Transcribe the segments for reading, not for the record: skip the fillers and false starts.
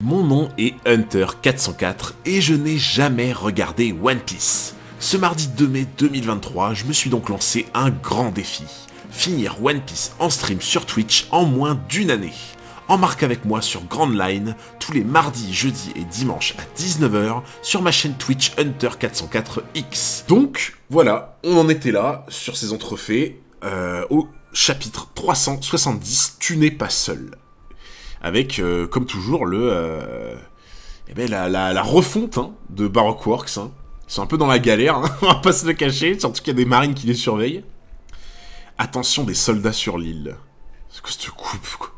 Mon nom est Hunter404 et je n'ai jamais regardé One Piece. Ce mardi 2 mai 2023, je me suis donc lancé un grand défi. Finir One Piece en stream sur Twitch en moins d'une année. Embarque avec moi sur Grand Line tous les mardis, jeudis et dimanches à 19 h sur ma chaîne Twitch Hunter404X. Donc voilà, on en était là sur ces entrefaits au chapitre 370, Tu n'es pas seul. Avec, comme toujours, la refonte de Baroque Works. Hein. Ils sont un peu dans la galère, hein. On va pas se le cacher, surtout qu'il y a des marines qui les surveillent. Attention des soldats sur l'île. C'est quoi cette coupe, quoi.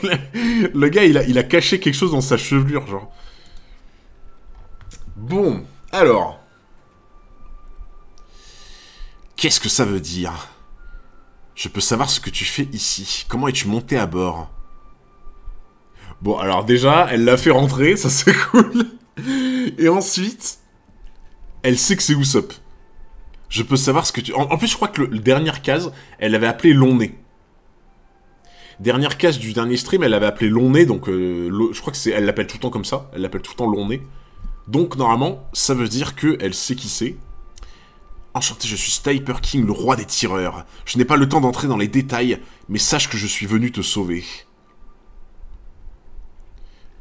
Le gars, il a caché quelque chose dans sa chevelure, genre. Bon, alors. Qu'est-ce que ça veut dire? Je peux savoir ce que tu fais ici. Comment es-tu monté à bord? Bon, alors déjà, elle l'a fait rentrer, ça c'est cool. Et ensuite, elle sait que c'est Usopp. Je peux savoir ce que tu... En plus, je crois que le dernière case, elle l'avait appelé Long Nez. Dernière case du dernier stream, elle l'avait appelé Long Nez, donc je crois que c'est... Elle l'appelle tout le temps comme ça, elle l'appelle tout le temps Long Nez. Donc, normalement, ça veut dire qu'elle sait qui c'est. Enchanté, je suis Sniper King, le roi des tireurs. Je n'ai pas le temps d'entrer dans les détails, mais sache que je suis venu te sauver.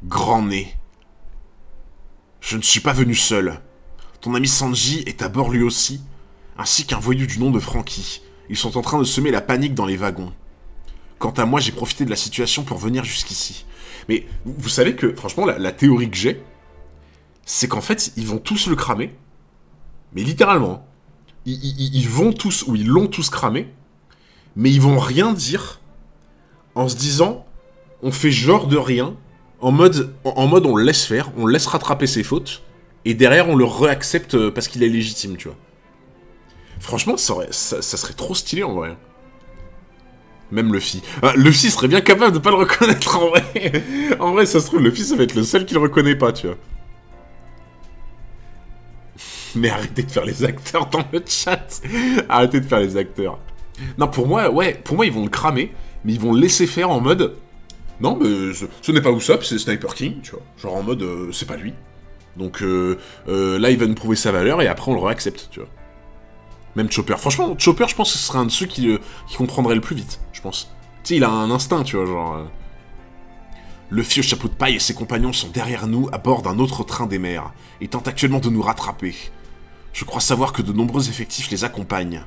Grand nez. Je ne suis pas venu seul. Ton ami Sanji est à bord lui aussi, ainsi qu'un voyou du nom de Franky. Ils sont en train de semer la panique dans les wagons. Quant à moi, j'ai profité de la situation pour venir jusqu'ici. Mais vous savez que, franchement, la théorie que j'ai, c'est qu'en fait, ils vont tous le cramer. Mais littéralement. Ils vont tous, ou ils l'ont tous cramé, mais ils vont rien dire en se disant, on fait genre de rien, en mode on le laisse faire, on laisse rattraper ses fautes, et derrière on le réaccepte parce qu'il est légitime, tu vois. Franchement, ça serait trop stylé en vrai. Même Luffy. Luffy serait bien capable de pas le reconnaître en vrai. En vrai, ça se trouve, Luffy ça va être le seul qui le reconnaît pas, tu vois. Mais arrêtez de faire les acteurs dans le chat. Arrêtez de faire les acteurs. Non, pour moi, ouais, pour moi ils vont le cramer, mais ils vont le laisser faire en mode... Non, mais ce n'est pas Usopp, c'est Sniper King, tu vois. Genre en mode, c'est pas lui. Donc là, il va nous prouver sa valeur et après on le réaccepte, tu vois. Même Chopper. Franchement, Chopper, je pense que ce serait un de ceux qui comprendrait le plus vite, je pense. Tu sais, il a un instinct, tu vois, genre... Luffy au chapeau de paille et ses compagnons sont derrière nous à bord d'un autre train des mers et tentent actuellement de nous rattraper. Je crois savoir que de nombreux effectifs les accompagnent.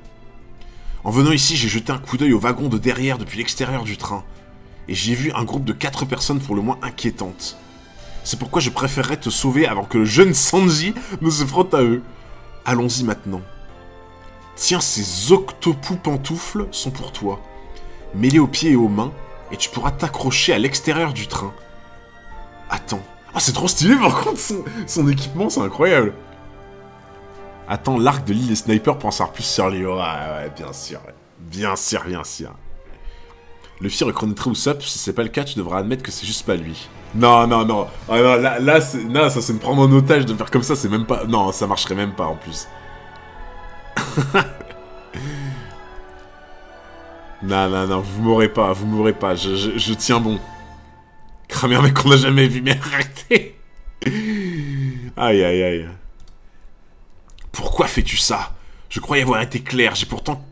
En venant ici, j'ai jeté un coup d'œil au wagon de derrière depuis l'extérieur du train. Et j'y ai vu un groupe de 4 personnes pour le moins inquiétantes. C'est pourquoi je préférerais te sauver avant que le jeune Sanji ne se frotte à eux. Allons-y maintenant. Tiens, ces octopus pantoufles sont pour toi. Mets-les aux pieds et aux mains, et tu pourras t'accrocher à l'extérieur du train. Attends. Ah, c'est trop stylé par contre, son équipement, c'est incroyable. Attends, l'arc de l'île des snipers pour en savoir plus sur lui. Ouais, bien sûr. Bien sûr, bien sûr. Luffy reconnaîtrait Usopp, si c'est pas le cas, tu devras admettre que c'est juste pas lui. Non, non, non. Ah, non, là ça c'est me prendre en otage de faire comme ça, c'est même pas... Non, ça marcherait même pas en plus. Non, non, non, vous m'aurez pas, je tiens bon. Cramer un mec qu'on a jamais vu, mais arrêtez. Aïe, aïe, aïe. Pourquoi fais-tu ça? Je croyais avoir été clair, j'ai pourtant...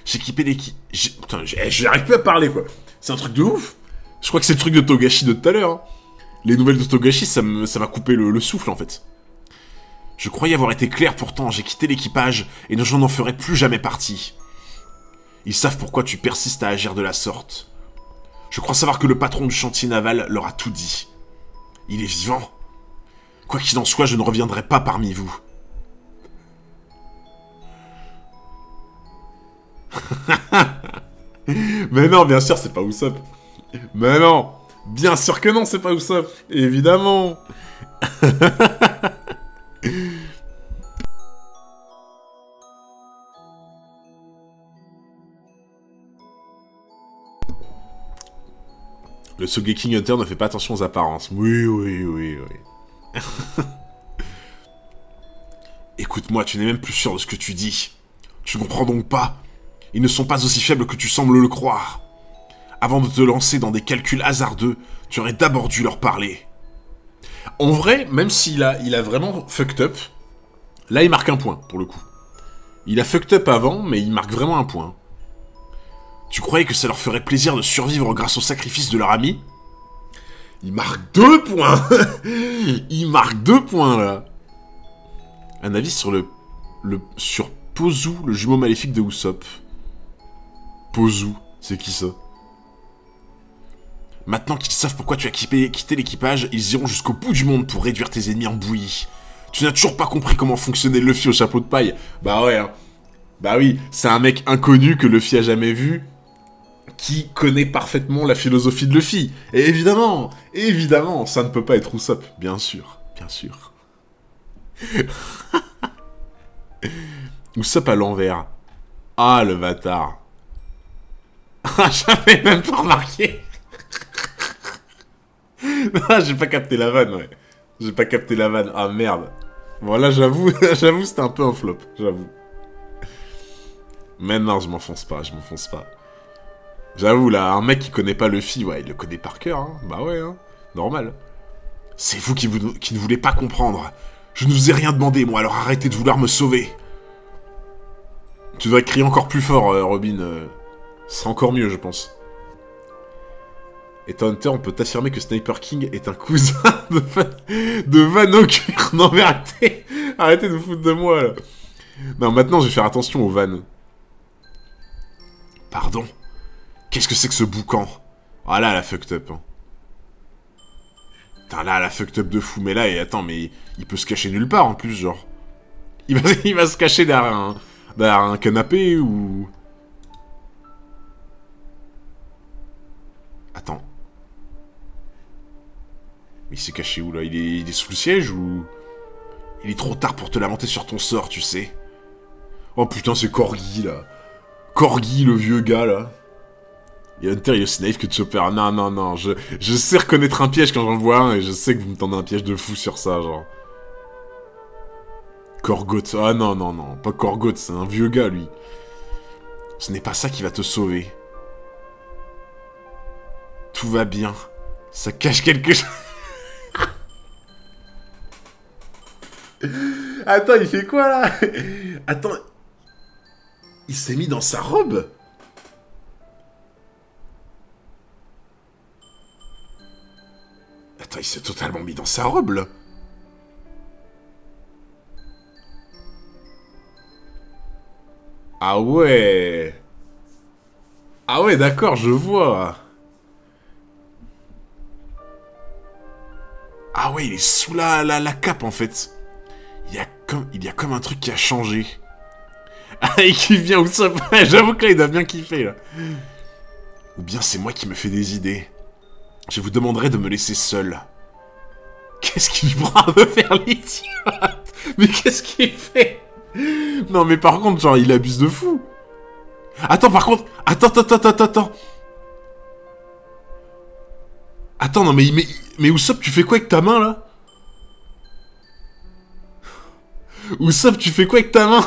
J'ai équipé l'équipe... Putain, j'arrive plus à parler, quoi. C'est un truc de ouf. Je crois que c'est le truc de Togashi de tout à l'heure. Hein. Les nouvelles de Togashi, ça m'a coupé le souffle, en fait. Je croyais avoir été clair pourtant, j'ai quitté l'équipage, et je n'en ferai plus jamais partie. Ils savent pourquoi tu persistes à agir de la sorte. Je crois savoir que le patron du chantier naval leur a tout dit. Il est vivant. Quoi qu'il en soit, je ne reviendrai pas parmi vous. Mais non, bien sûr, c'est pas Usopp. Mais non, bien sûr que non, c'est pas Usopp. Évidemment. Le Sogeking Hunter ne fait pas attention aux apparences. Oui, oui, oui, oui. Écoute-moi, tu n'es même plus sûr de ce que tu dis. Tu ne comprends donc pas. Ils ne sont pas aussi faibles que tu sembles le croire. Avant de te lancer dans des calculs hasardeux, tu aurais d'abord dû leur parler. En vrai, même s'il a vraiment fucked up, là il marque un point, pour le coup. Il a fucked up avant, mais il marque vraiment un point. Tu croyais que ça leur ferait plaisir de survivre grâce au sacrifice de leur ami? Il marque 2 points. Il marque 2 points, là. Un avis sur sur Pozu, le jumeau maléfique de Usopp. Pozu, c'est qui ça? Maintenant qu'ils savent pourquoi tu as quitté l'équipage, ils iront jusqu'au bout du monde pour réduire tes ennemis en bouillie. Tu n'as toujours pas compris comment fonctionnait Luffy au chapeau de paille? Bah ouais, hein. Bah oui, c'est un mec inconnu que Luffy a jamais vu, qui connaît parfaitement la philosophie de Luffy. Et évidemment, ça ne peut pas être Usopp, bien sûr, bien sûr. Usopp à l'envers. Ah, le bâtard. J'avais même pas remarqué. Ah, j'ai pas capté la vanne, ouais. J'ai pas capté la vanne. Ah, merde. Bon, là, j'avoue, c'était un peu un flop, j'avoue. Mais non, je m'enfonce pas. J'avoue, là, un mec qui connaît pas Luffy, ouais, il le connaît par cœur, hein. Bah ouais, hein. Normal. C'est vous qui ne voulez pas comprendre. Je ne vous ai rien demandé, moi, alors arrêtez de vouloir me sauver. Tu devrais crier encore plus fort, Robin. Ce sera encore mieux, je pense. Et Hunter, on peut t'affirmer que Sniper King est un cousin de Wano Cuir. Non mais arrêtez de vous foutre de moi, là. Non, maintenant, je vais faire attention aux vannes. Pardon? Qu'est-ce que c'est que ce boucan? Ah là, la fucked up, hein. Putain, là, la fucked up de fou. Mais là, et attends, mais il peut se cacher nulle part, en plus, genre. Il va se cacher derrière un canapé, ou... Attends. Mais il s'est caché où, là? Il est sous le siège, ou... Il est trop tard pour te lamenter sur ton sort, tu sais. Oh putain, c'est Corgi, là. Corgi, le vieux gars, là. Et Hunter, il est aussi naïf que Chopper. Non, non, non, je sais reconnaître un piège quand j'en vois un, et je sais que vous me tendez un piège de fou sur ça, genre. Korgoth. Ah non, non, non, pas Korgoth, c'est un vieux gars, lui. Ce n'est pas ça qui va te sauver. Tout va bien. Ça cache quelque chose. Attends, il fait quoi, là? Attends. Il s'est mis dans sa robe? Attends, il s'est totalement mis dans sa robe, là. Ah ouais. Ah ouais, d'accord, je vois. Ah ouais, il est sous la cape, en fait. Il y a comme un truc qui a changé. Ah, et qui vient où ça? J'avoue que là, il doit bien kiffer, là. Ou bien c'est moi qui me fais des idées. Je vous demanderai de me laisser seul. Qu'est-ce qu'il prend de faire l'idiote? Mais qu'est-ce qu'il fait? Non, mais par contre, genre, il abuse de fou. Attends, par contre... Attends. Attends, non, mais Usopp, tu fais quoi avec ta main, là? Usopp, tu fais quoi avec ta main?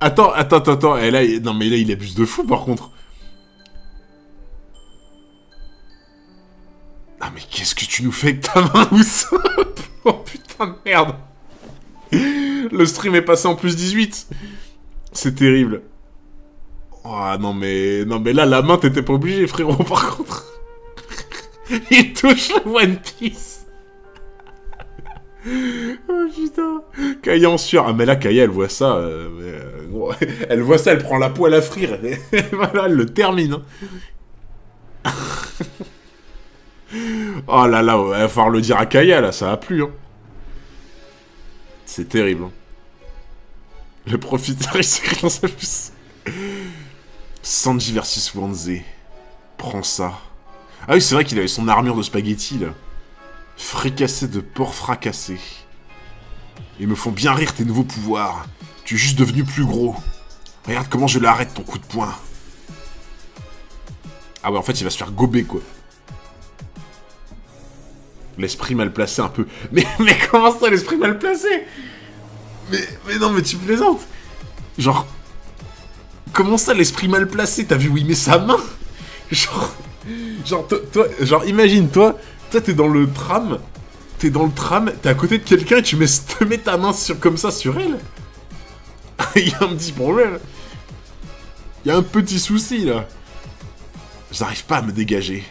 Attends. Et là, non, mais là, il abuse de fou, par contre. Ah, mais qu'est-ce que tu nous fais avec ta main, Usopp? Oh, putain de merde. Le stream est passé en plus 18. C'est terrible. Oh, non, mais là, la main, t'étais pas obligé, frérot, par contre. Il touche le One Piece. Oh, putain. Kaya en sueur. Ah, mais là, Kaya, elle voit ça. Elle voit ça, elle prend la poêle à frire. Et voilà, elle le termine. Oh là là, il va falloir le dire à Kaya, là, ça a plu, hein. C'est terrible, hein. Le profiteur, il s'écrit dans sa puce. Sanji versus Wanze. Prends ça. Ah oui, c'est vrai qu'il avait son armure de spaghetti, là. Fricassé de porc fracassé. Ils me font bien rire tes nouveaux pouvoirs. Tu es juste devenu plus gros. Regarde comment je l'arrête, ton coup de poing. Ah ouais, en fait, il va se faire gober, quoi. L'esprit mal placé un peu. Mais comment ça, l'esprit mal placé? Mais non, mais tu plaisantes. Genre... Comment ça, l'esprit mal placé? T'as vu où il met sa main? Toi, genre, imagine, toi, t'es dans le tram, t'es à côté de quelqu'un et te mets ta main comme ça sur elle. Il y a un petit problème. Il y a un petit souci, là. J'arrive pas à me dégager.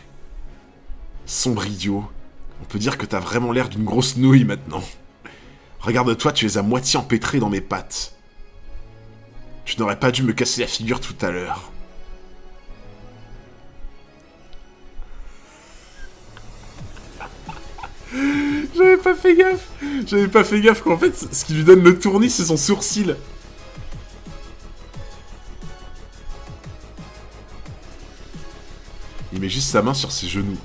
Sombre idiot. On peut dire que t'as vraiment l'air d'une grosse nouille, maintenant. Regarde-toi, tu es à moitié empêtré dans mes pattes. Tu n'aurais pas dû me casser la figure tout à l'heure. J'avais pas fait gaffe. J'avais pas fait gaffe qu'en fait, ce qui lui donne le tournis, c'est son sourcil. Il met juste sa main sur ses genoux.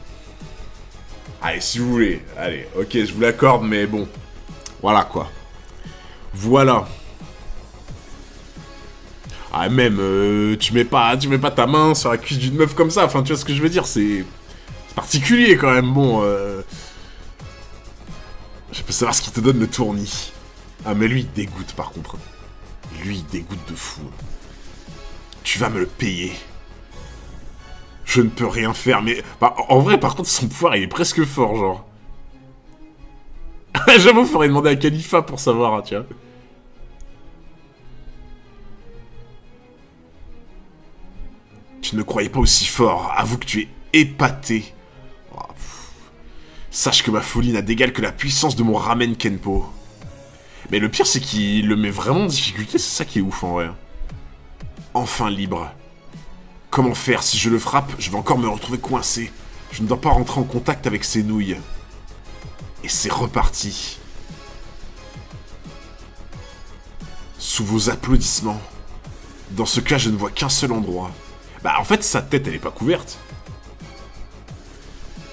Allez, si vous voulez. Allez, ok, je vous l'accorde, mais bon. Voilà, quoi. Voilà. Ah, même, tu mets pas ta main sur la cuisse d'une meuf comme ça. Enfin, tu vois ce que je veux dire, c'est particulier, quand même. Bon, je peux savoir ce qui te donne le tournis. Ah, mais lui, il dégoûte, par contre. Lui, il dégoûte de fou. Tu vas me le payer. Je ne peux rien faire, mais... Bah, en vrai, par contre, son pouvoir, il est presque fort, genre. J'avoue, faudrait demander à Khalifa pour savoir, hein, tu vois. Tu ne croyais pas aussi fort. Avoue que tu es épaté. Oh, sache que ma folie n'a d'égal que la puissance de mon ramen Kenpo. Mais le pire, c'est qu'il le met vraiment en difficulté, c'est ça qui est ouf, en vrai. Enfin libre. Comment faire? Si je le frappe, je vais encore me retrouver coincé. Je ne dois pas rentrer en contact avec ses nouilles. Et c'est reparti. Sous vos applaudissements. Dans ce cas, je ne vois qu'un seul endroit. Bah, en fait, sa tête, elle est pas couverte.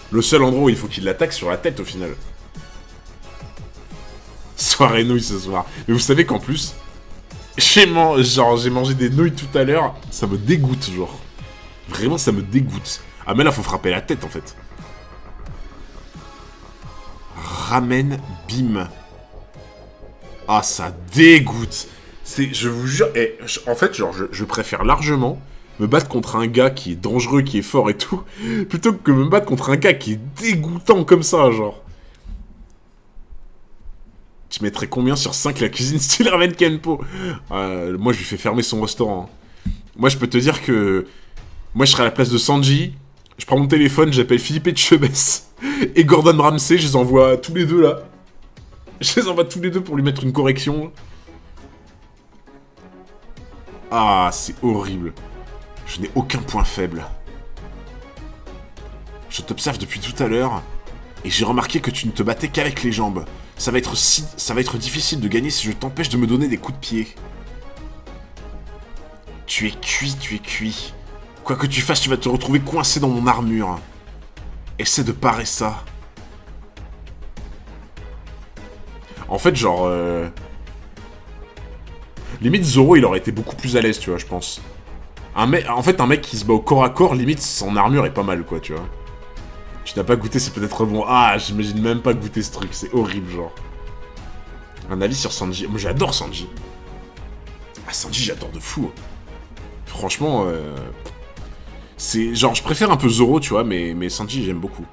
Le seul endroit où il faut qu'il l'attaque, sur la tête, au final. Soirée nouilles ce soir. Mais vous savez qu'en plus, j'ai mangé des nouilles tout à l'heure. Ça me dégoûte, genre. Vraiment, ça me dégoûte. Ah, mais là, faut frapper la tête, en fait. Ramen bim. Ah, ça dégoûte. Je vous jure... en fait, genre, je préfère largement me battre contre un gars qui est dangereux, qui est fort et tout, plutôt que me battre contre un gars qui est dégoûtant comme ça, genre. Tu mettrais combien sur 5 la cuisine style Ramen Kenpo? Moi, je lui fais fermer son restaurant. Moi, je peux te dire que... Moi, je serais à la place de Sanji. Je prends mon téléphone, j'appelle Philippe Etchebest et Gordon Ramsay, je les envoie tous les deux, là. Je les envoie tous les deux pour lui mettre une correction. Ah, c'est horrible. Je n'ai aucun point faible. Je t'observe depuis tout à l'heure, et j'ai remarqué que tu ne te battais qu'avec les jambes. Ça va être difficile de gagner si je t'empêche de me donner des coups de pied. Tu es cuit, tu es cuit. Quoi que tu fasses, tu vas te retrouver coincé dans mon armure. Essaie de parer ça. En fait, genre... Limite, Zoro, il aurait été beaucoup plus à l'aise, tu vois, je pense. En fait, un mec qui se bat au corps à corps, limite, son armure est pas mal, quoi, tu vois. Tu n'as pas goûté, c'est peut-être bon. Ah, j'imagine même pas goûter ce truc, c'est horrible, genre. Un avis sur Sanji. Moi, j'adore Sanji. Ah, Sanji, j'adore de fou. Franchement, c'est... Genre, je préfère un peu Zoro, tu vois, mais Sanji, j'aime beaucoup.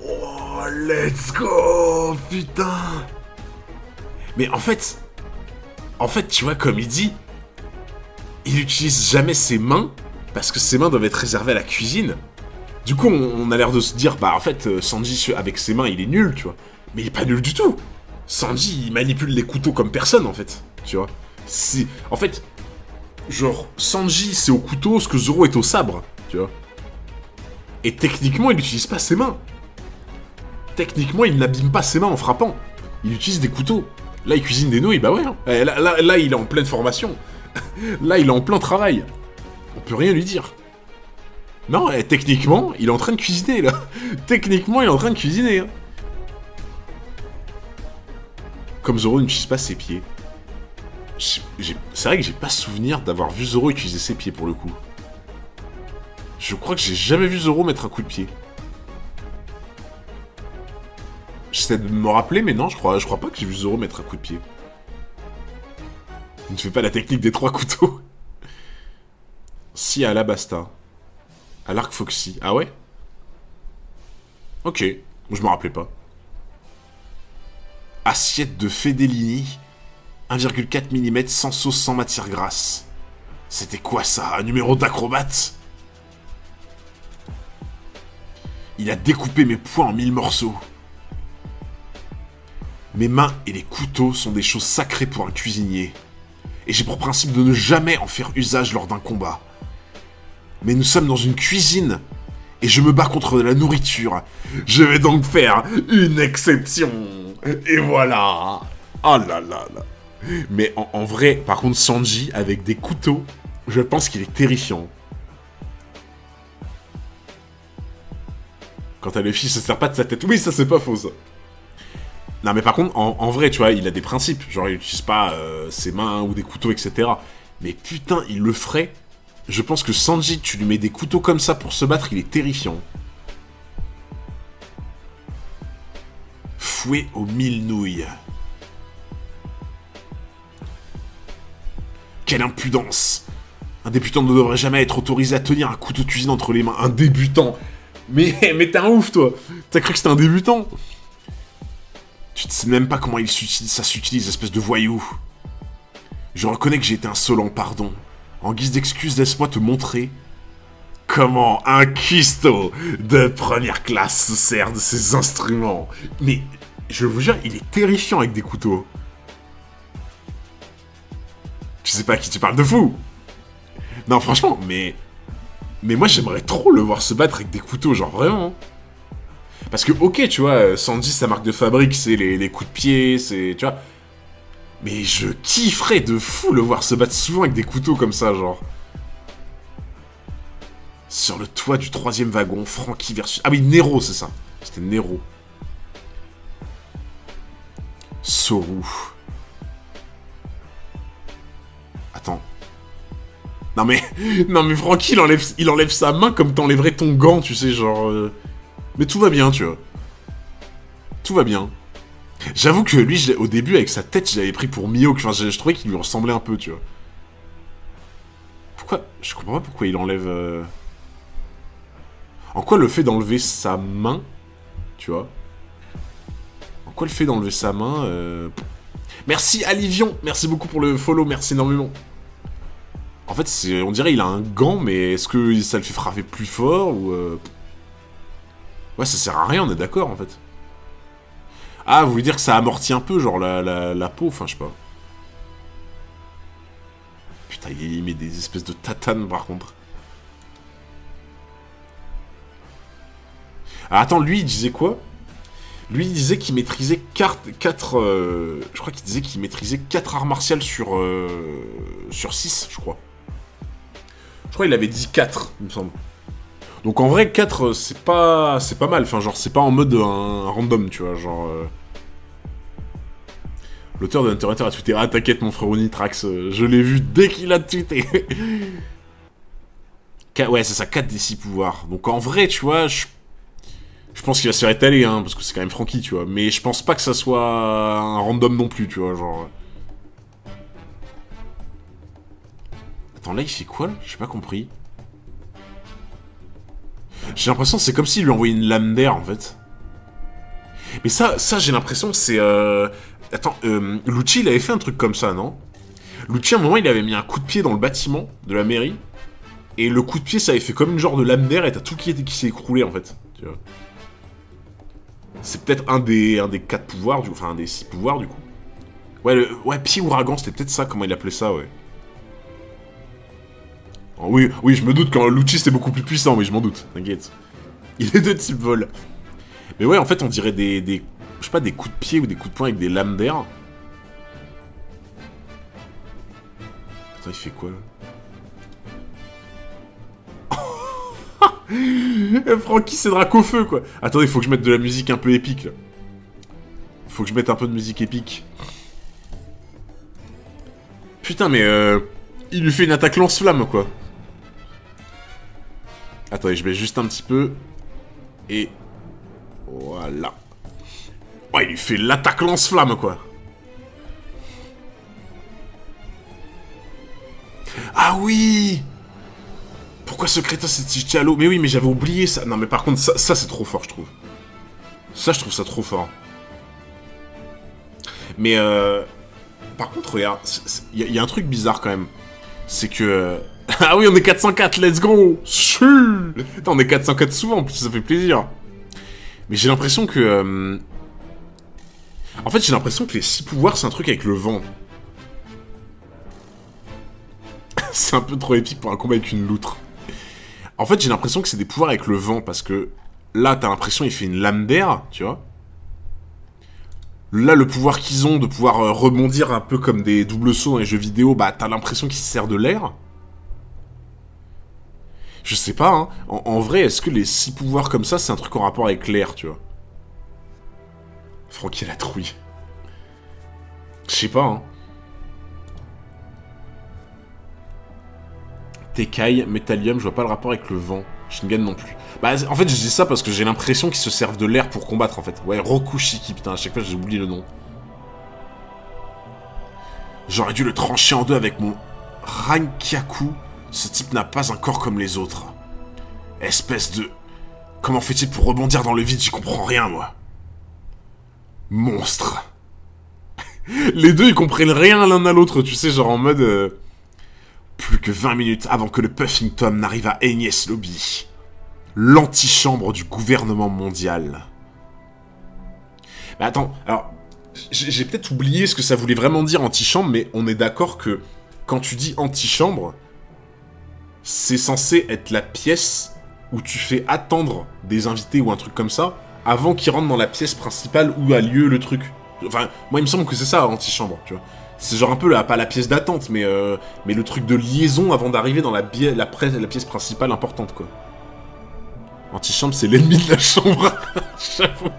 Oh, let's go, putain. Mais en fait, tu vois, comme il dit, il utilise jamais ses mains, parce que ses mains doivent être réservées à la cuisine. Du coup, on a l'air de se dire, bah en fait, Sanji, avec ses mains, il est nul, tu vois. Mais il est pas nul du tout. Sanji, il manipule les couteaux comme personne, en fait, tu vois. En fait, genre, Sanji, c'est au couteau ce que Zoro est au sabre, tu vois. Et techniquement, il n'utilise pas ses mains. Techniquement, il n'abîme pas ses mains en frappant. Il utilise des couteaux. Là, il cuisine des nouilles, bah ouais. Hein. Là, il est en pleine formation. Là, il est en plein travail. On peut rien lui dire. Non, techniquement, il est en train de cuisiner, là. Techniquement, il est en train de cuisiner. Hein. Comme Zoro n'utilise pas ses pieds. C'est vrai que j'ai pas souvenir d'avoir vu Zoro utiliser ses pieds, pour le coup. Je crois que j'ai jamais vu Zoro mettre un coup de pied. j'essaie de me rappeler, mais non, je crois pas que j'ai vu Zoro mettre un coup de pied. Il ne fait pas la technique des 3 couteaux. Si, à Alabasta. À l'arc Foxy. Ah ouais? Ok. Je me rappelais pas. Assiette de Fedellini. 1,4 mm sans sauce, sans matière grasse. C'était quoi ça? Un numéro d'acrobate? Il a découpé mes poings en 1000 morceaux. Mes mains et les couteaux sont des choses sacrées pour un cuisinier. Et j'ai pour principe de ne jamais en faire usage lors d'un combat. Mais nous sommes dans une cuisine, et je me bats contre la nourriture. Je vais donc faire une exception. Et voilà. Oh là là là. Mais en vrai, par contre, Sanji, avec des couteaux, je pense qu'il est terrifiant. Quant à Luffy, ça sert pas de sa tête. Oui, ça c'est pas faux, ça. Non, mais par contre, en vrai, tu vois, il a des principes. Genre, il utilise pas ses mains ou des couteaux, etc. Mais putain, il le ferait. Je pense que Sanji, tu lui mets des couteaux comme ça pour se battre, il est terrifiant. Fouet aux 1000 nouilles. Quelle impudence! Un débutant ne devrait jamais être autorisé à tenir un couteau de cuisine entre les mains. Un débutant! Mais t'es un ouf, toi! T'as cru que c'était un débutant? Tu ne sais même pas comment ça s'utilise, espèce de voyou. Je reconnais que j'ai été insolent, pardon. En guise d'excuse, laisse-moi te montrer comment un cuistot de première classe se sert de ses instruments. Mais, je vous jure, il est terrifiant avec des couteaux. Je sais pas à qui tu parles de fou. Non, franchement, mais moi, j'aimerais trop le voir se battre avec des couteaux, genre vraiment. Parce que, ok, tu vois, Sanji, sa marque de fabrique, c'est les coups de pied, c'est... Tu vois. Mais je kifferais de fou le voir se battre souvent avec des couteaux comme ça, genre. Sur le toit du 3e wagon, Franky versus... Ah oui, Nero, c'est ça. C'était Nero. Soru. Attends. Non mais Franky, il enlève sa main comme t'enlèverais ton gant, tu sais, genre... Mais tout va bien, tu vois. Tout va bien. J'avoue que lui, au début, avec sa tête, je l'avais pris pour Mihawk. Enfin, je trouvais qu'il lui ressemblait un peu, tu vois. Pourquoi? Je comprends pas pourquoi il enlève... En quoi le fait d'enlever sa main, tu vois? En quoi le fait d'enlever sa main... Merci Alivion, merci beaucoup pour le follow, merci énormément. En fait, on dirait il a un gant, mais est-ce que ça le fait frapper plus fort ou... Ouais, ça sert à rien, on est d'accord, en fait. Ah, vous voulez dire que ça amortit un peu, genre la peau, enfin, je sais pas. Putain, il met des espèces de tatanes, par contre. Ah, attends, lui, il disait quoi? Lui, il disait qu'il maîtrisait 4... je crois qu'il disait qu'il maîtrisait 4 arts martiales sur 6, je crois. Je crois qu'il avait dit 4, il me semble. Donc en vrai, 4, c'est pas mal. Enfin, genre, c'est pas en mode un random, tu vois, genre... L'auteur de Hunter x Hunter a tweeté « Ah, t'inquiète, mon frère Onitrax, je l'ai vu dès qu'il a tweeté !» Ouais, c'est ça, 4 des 6 pouvoirs. Donc en vrai, tu vois, je pense qu'il va se faire étaler, hein, parce que c'est quand même Franky, tu vois. Mais je pense pas que ça soit un random non plus, tu vois, genre... Attends, là, il fait quoi, là? J'ai pas compris. J'ai l'impression que c'est comme s'il lui envoyait une lame d'air, en fait. Mais ça j'ai l'impression que c'est... Attends, Lucci, il avait fait un truc comme ça, non? Lucci, à un moment, il avait mis un coup de pied dans le bâtiment de la mairie. Et le coup de pied, ça avait fait comme une genre de lame d'air et t'as tout qui s'est écroulé, en fait. Tu vois. C'est peut-être un des 4 pouvoirs, enfin un des 6 pouvoirs, du coup. Ouais, ouais, pied ouragan, c'était peut-être ça, comment il appelait ça, ouais. Oh, oui, je me doute, quand Lucci, c'était beaucoup plus puissant, oui, je m'en doute, t'inquiète. Il est de type vol. Mais ouais, en fait, on dirait des... Je sais pas, des coups de pied ou des coups de poing avec des lames d'air. Attends, il fait quoi, là? Franky, c'est Dracofeu, quoi. Attendez, il faut que je mette de la musique un peu épique, là. Faut que je mette un peu de musique épique. Putain, mais il lui fait une attaque lance-flamme, quoi. Attendez, je mets juste un petit peu. Et... Voilà. Oh, il lui fait l'attaque lance-flamme, quoi. Ah oui! Pourquoi ce crétin s'est jeté à l'eau? Mais oui, mais j'avais oublié ça. Non, mais par contre, ça c'est trop fort, je trouve. Ça, je trouve ça trop fort. Mais, par contre, regarde, il y a un truc bizarre, quand même. C'est que... Ah oui, on est 404, let's go! Attends, on est 404 souvent, en plus, ça fait plaisir. Mais j'ai l'impression que... En fait, j'ai l'impression que les 6 pouvoirs, c'est un truc avec le vent. C'est un peu trop épique pour un combat avec une loutre. En fait, j'ai l'impression que c'est des pouvoirs avec le vent, parce que... Là, t'as l'impression qu'il fait une lame d'air, tu vois. Là, le pouvoir qu'ils ont de pouvoir rebondir un peu comme des doubles sauts dans les jeux vidéo, bah, t'as l'impression qu'il se sert de l'air. Je sais pas, hein. En vrai, est-ce que les 6 pouvoirs comme ça, c'est un truc en rapport avec l'air, tu vois? Francky la trouille. Je sais pas, hein. Tekai, Metallium, je vois pas le rapport avec le vent. Shingan non plus. Bah, en fait, je dis ça parce que j'ai l'impression qu'ils se servent de l'air pour combattre, en fait. Ouais, Rokushiki, putain, à chaque fois, j'ai oublié le nom. J'aurais dû le trancher en deux avec mon Rankyaku. Ce type n'a pas un corps comme les autres. Espèce de... Comment fait-il pour rebondir dans le vide? J'y comprends rien, moi. Monstre. Les deux, ils comprennent rien l'un à l'autre, tu sais, genre en mode... Plus que 20 minutes avant que le Puffington n'arrive à Enies Lobby. L'antichambre du gouvernement mondial. Mais attends, alors... J'ai peut-être oublié ce que ça voulait vraiment dire antichambre, mais on est d'accord que... Quand tu dis antichambre... C'est censé être la pièce où tu fais attendre des invités ou un truc comme ça avant qu'ils rentrent dans la pièce principale où a lieu le truc. Enfin, moi il me semble que c'est ça, antichambre, tu vois. C'est genre un peu, pas la pièce d'attente, mais le truc de liaison avant d'arriver dans la pièce principale importante, quoi. Antichambre, c'est l'ennemi de la chambre. J'avoue.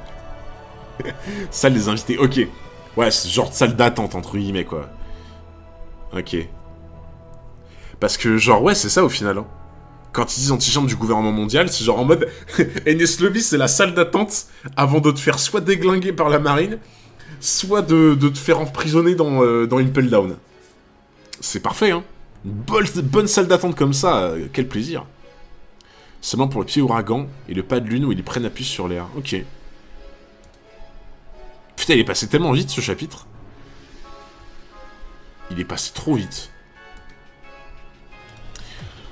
Salle des invités, ok. Ouais, c'est genre salle d'attente, entre guillemets, quoi. Ok. Parce que, genre, ouais, c'est ça au final. Hein. Quand ils disent antichambre du gouvernement mondial, c'est genre en mode... Enies Lobby, c'est la salle d'attente avant de te faire soit déglinguer par la marine, soit de te faire emprisonner dans Impel Down. C'est parfait, hein. Une bonne salle d'attente comme ça, quel plaisir. Seulement pour le pied ouragan et le pas de lune où ils prennent appui sur l'air. Ok. Putain, il est passé tellement vite, ce chapitre. Il est passé trop vite.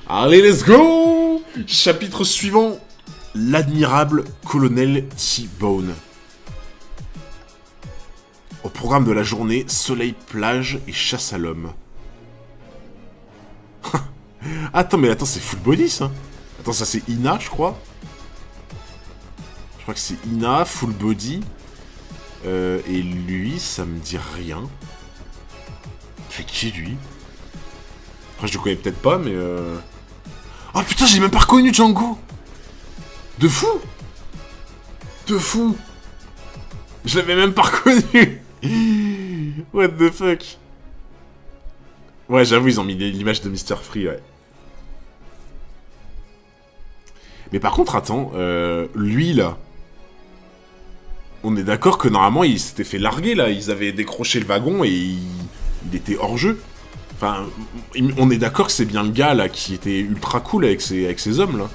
Allez, let's go! Chapitre suivant. L'admirable colonel T-Bone. Au programme de la journée, soleil, plage et chasse à l'homme. Attends, c'est full body, ça. Attends, ça c'est Ina, je crois. Je crois que c'est Ina, full body. Et lui, ça me dit rien. C'est qui, lui? Après, je le connais peut-être pas, mais... Oh putain, j'ai même pas reconnu Django! De fou! De fou! Je l'avais même pas reconnu! What the fuck? Ouais, j'avoue, ils ont mis l'image de Mr. Free, ouais. Mais par contre, attends, lui, là... On est d'accord que normalement, il s'était fait larguer, là. Ils avaient décroché le wagon et il était hors jeu. Enfin, on est d'accord que c'est bien le gars, là, qui était ultra cool avec ses hommes, là.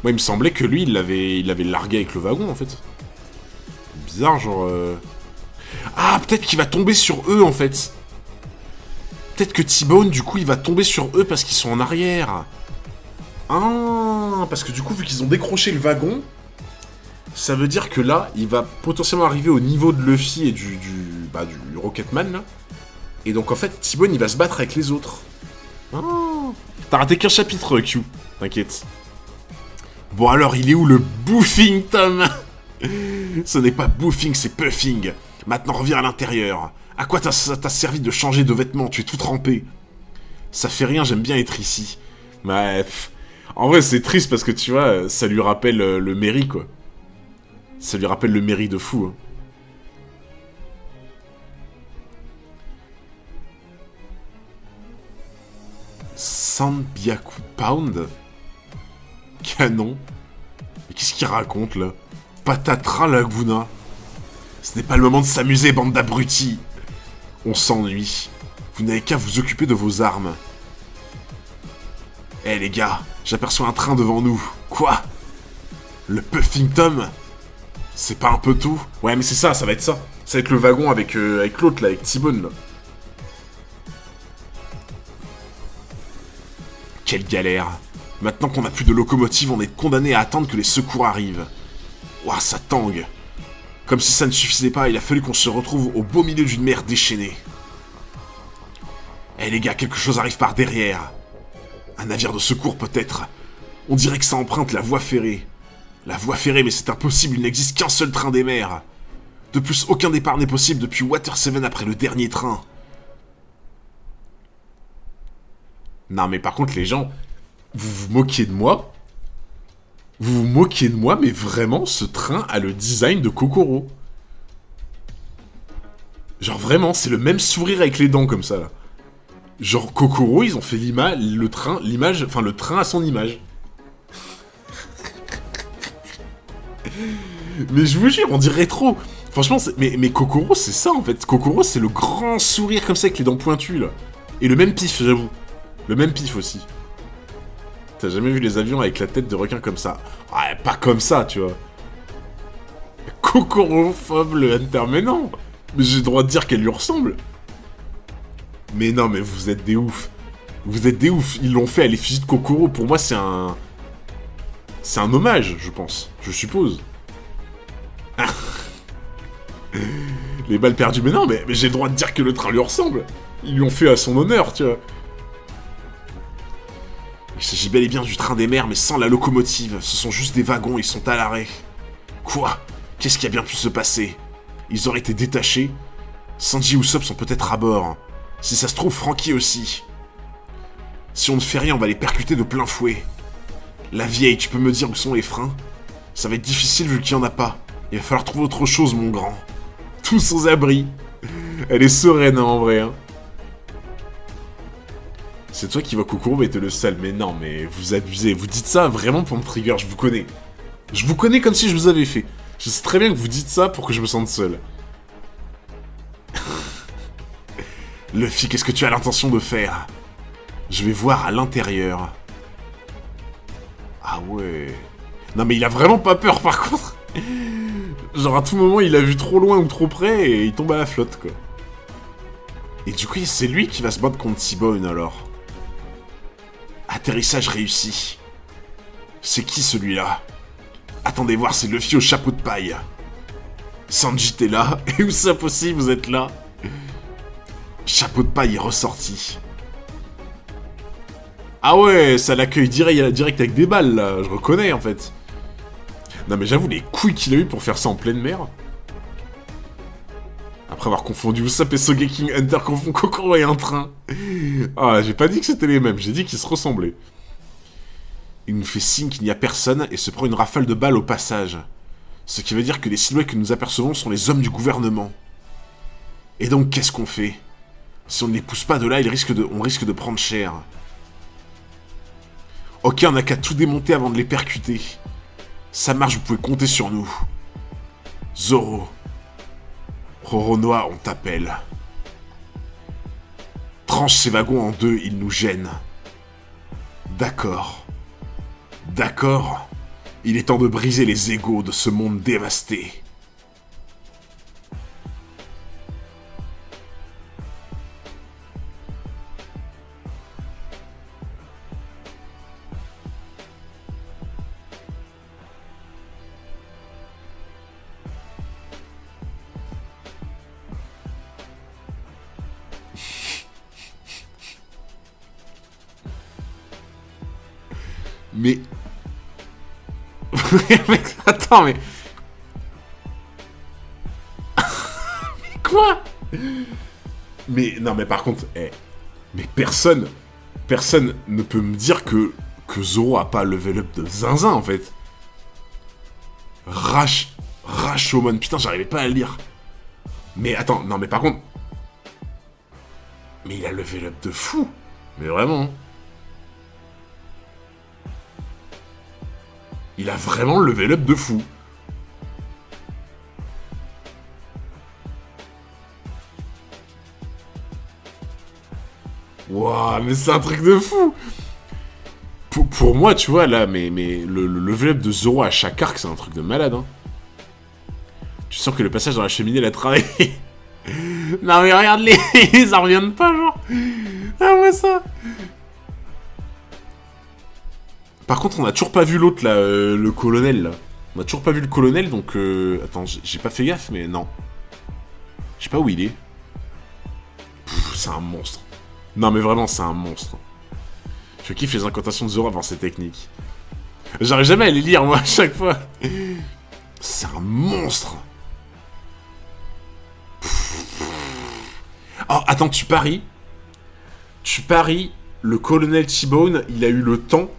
Moi, il me semblait que lui, il l'avait largué avec le wagon, en fait. Bizarre, genre... Ah, peut-être qu'il va tomber sur eux, en fait. Peut-être que T-Bone, du coup, il va tomber sur eux parce qu'ils sont en arrière. Ah, parce que du coup, vu qu'ils ont décroché le wagon, ça veut dire que là, il va potentiellement arriver au niveau de Luffy et du Rocketman, là. Et donc, en fait, T-Bone, il va se battre avec les autres. Oh. T'as raté qu'un chapitre, Q. T'inquiète. Bon, alors, il est où le Boofing, Tom? Ce n'est pas Boofing, c'est Puffing. Maintenant, reviens à l'intérieur. À quoi t'a servi de changer de vêtements? Tu es tout trempé. Ça fait rien, j'aime bien être ici. Bref. En vrai, c'est triste parce que, tu vois, ça lui rappelle le Mary, quoi. Ça lui rappelle le Mary de fou, hein. Sanbyaku Pound? Canon? Mais qu'est-ce qu'il raconte, là? Patatras Laguna? Ce n'est pas le moment de s'amuser, bande d'abrutis. On s'ennuie. Vous n'avez qu'à vous occuper de vos armes. Eh les gars, j'aperçois un train devant nous. Quoi? Le Puffington? C'est pas un peu tout? Ouais, mais c'est ça, ça va être ça. Ça va être le wagon avec l'autre, là, avec T-Bone, là. Quelle galère. Maintenant qu'on n'a plus de locomotive, on est condamné à attendre que les secours arrivent. Ouah, ça tangue. Comme si ça ne suffisait pas, il a fallu qu'on se retrouve au beau milieu d'une mer déchaînée. Eh les gars, quelque chose arrive par derrière. Un navire de secours peut-être. On dirait que ça emprunte la voie ferrée. La voie ferrée, mais c'est impossible, il n'existe qu'un seul train des mers. De plus, aucun départ n'est possible depuis Water 7 après le dernier train. Non mais par contre les gens, vous vous moquez de moi? Vous vous moquez de moi, mais vraiment, ce train a le design de Kokoro. Genre vraiment, c'est le même sourire avec les dents comme ça là. Genre Kokoro, ils ont fait le train à son image. Mais je vous jure, on dirait trop. Franchement, mais Kokoro, c'est ça en fait. Kokoro, c'est le grand sourire comme ça avec les dents pointues là. Et le même pif, j'avoue. Le même pif aussi. T'as jamais vu les avions avec la tête de requin comme ça? Ouais, pas comme ça, tu vois. Kokorophobe le Hunter, mais non. Mais j'ai le droit de dire qu'elle lui ressemble. Mais non, mais vous êtes des oufs. Vous êtes des oufs. Ils l'ont fait à l'effigie de Kokoro. Pour moi, c'est un... C'est un hommage, je pense. Je suppose. Les balles perdues. Mais non, mais j'ai le droit de dire que le train lui ressemble. Ils lui ont fait à son honneur, tu vois. Il s'agit bel et bien du train des mers, mais sans la locomotive. Ce sont juste des wagons, ils sont à l'arrêt. Quoi? Qu'est-ce qui a bien pu se passer? Ils auraient été détachés? Sanji ou Usopp sont peut-être à bord. Si ça se trouve, Franky aussi. Si on ne fait rien, on va les percuter de plein fouet. La vieille, tu peux me dire où sont les freins? Ça va être difficile vu qu'il n'y en a pas. Il va falloir trouver autre chose, mon grand. Tous aux abris. Elle est sereine, hein, en vrai, hein. C'est toi qui vas Kokoro, mais t'es le seul. Mais non, mais vous abusez. Vous dites ça vraiment pour me trigger, je vous connais. Je vous connais comme si je vous avais fait. Je sais très bien que vous dites ça pour que je me sente seul. Luffy, qu'est-ce que tu as l'intention de faire? Je vais voir à l'intérieur. Ah ouais. Non mais il a vraiment pas peur par contre. Genre à tout moment il a vu trop loin ou trop près et il tombe à la flotte quoi. Et du coup c'est lui qui va se battre contre T-Bone alors. Atterrissage réussi. C'est qui celui-là? Attendez voir, c'est Luffy au chapeau de paille. Sanji t'es là, et Usopp aussi vous êtes là. Chapeau de paille est ressorti. Ah ouais, ça l'accueille direct avec des balles là, je reconnais en fait. Non mais j'avoue les couilles qu'il a eu pour faire ça en pleine mer. Après avoir confondu Usopp et Sogeking, Hunter confond Kokoro et un train. Ah, j'ai pas dit que c'était les mêmes, j'ai dit qu'ils se ressemblaient. Il nous fait signe qu'il n'y a personne et se prend une rafale de balles au passage. Ce qui veut dire que les silhouettes que nous apercevons sont les hommes du gouvernement. Et donc qu'est-ce qu'on fait? Si on ne les pousse pas de là, on risque de prendre cher. Ok, on n'a qu'à tout démonter avant de les percuter. Ça marche, vous pouvez compter sur nous. Zoro. Roronoa, on t'appelle. Tranche ces wagons en deux, ils nous gênent. D'accord. D'accord. Il est temps de briser les égos de ce monde dévasté. Mais... Attends, mais... Mais quoi? Mais... Non, mais par contre... mais personne ne peut me dire que Zoro a pas level up de zinzin, en fait. Rashomon. Putain, j'arrivais pas à le lire. Mais attends, non, mais par contre... Mais il a level up de fou. Mais vraiment... Il a vraiment level up de fou. Waouh, mais c'est un truc de fou. Pour moi, tu vois, là, mais le level up de Zoro à chaque arc, c'est un truc de malade, hein. Tu sens que le passage dans la cheminée l'a travaillé. Non mais regarde-les, ils en reviennent pas, genre. Ah ouais, ça. Par contre, on a toujours pas vu l'autre, là, le colonel, là. On a toujours pas vu le colonel, donc... Attends, j'ai pas fait gaffe, mais non. Je sais pas où il est. C'est un monstre. Non mais vraiment, c'est un monstre. Je kiffe les incantations de Zoro avant ces techniques. J'arrive jamais à les lire, moi, à chaque fois. C'est un monstre. Oh, attends, tu paries. Tu paries, le colonel T-Bone, il a eu le temps.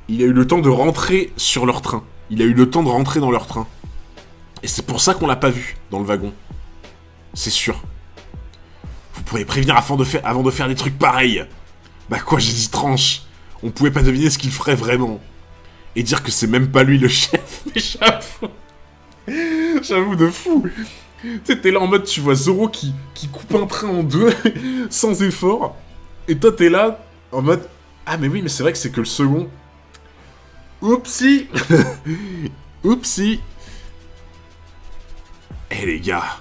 Il a eu le temps de rentrer sur leur train. Il a eu le temps de rentrer dans leur train. Et c'est pour ça qu'on l'a pas vu dans le wagon. C'est sûr. Vous pourriez prévenir avant de faire des trucs pareils. Bah quoi, j'ai dit tranche. On pouvait pas deviner ce qu'il ferait vraiment. Et dire que c'est même pas lui le chef. Mais j'avoue de fou. Tu sais, t'es là en mode, tu vois Zoro qui coupe un train en deux, sans effort. Et toi, t'es là, en mode, ah mais oui, mais c'est vrai que c'est que le second. Oupsie. Oupsie. Eh les gars.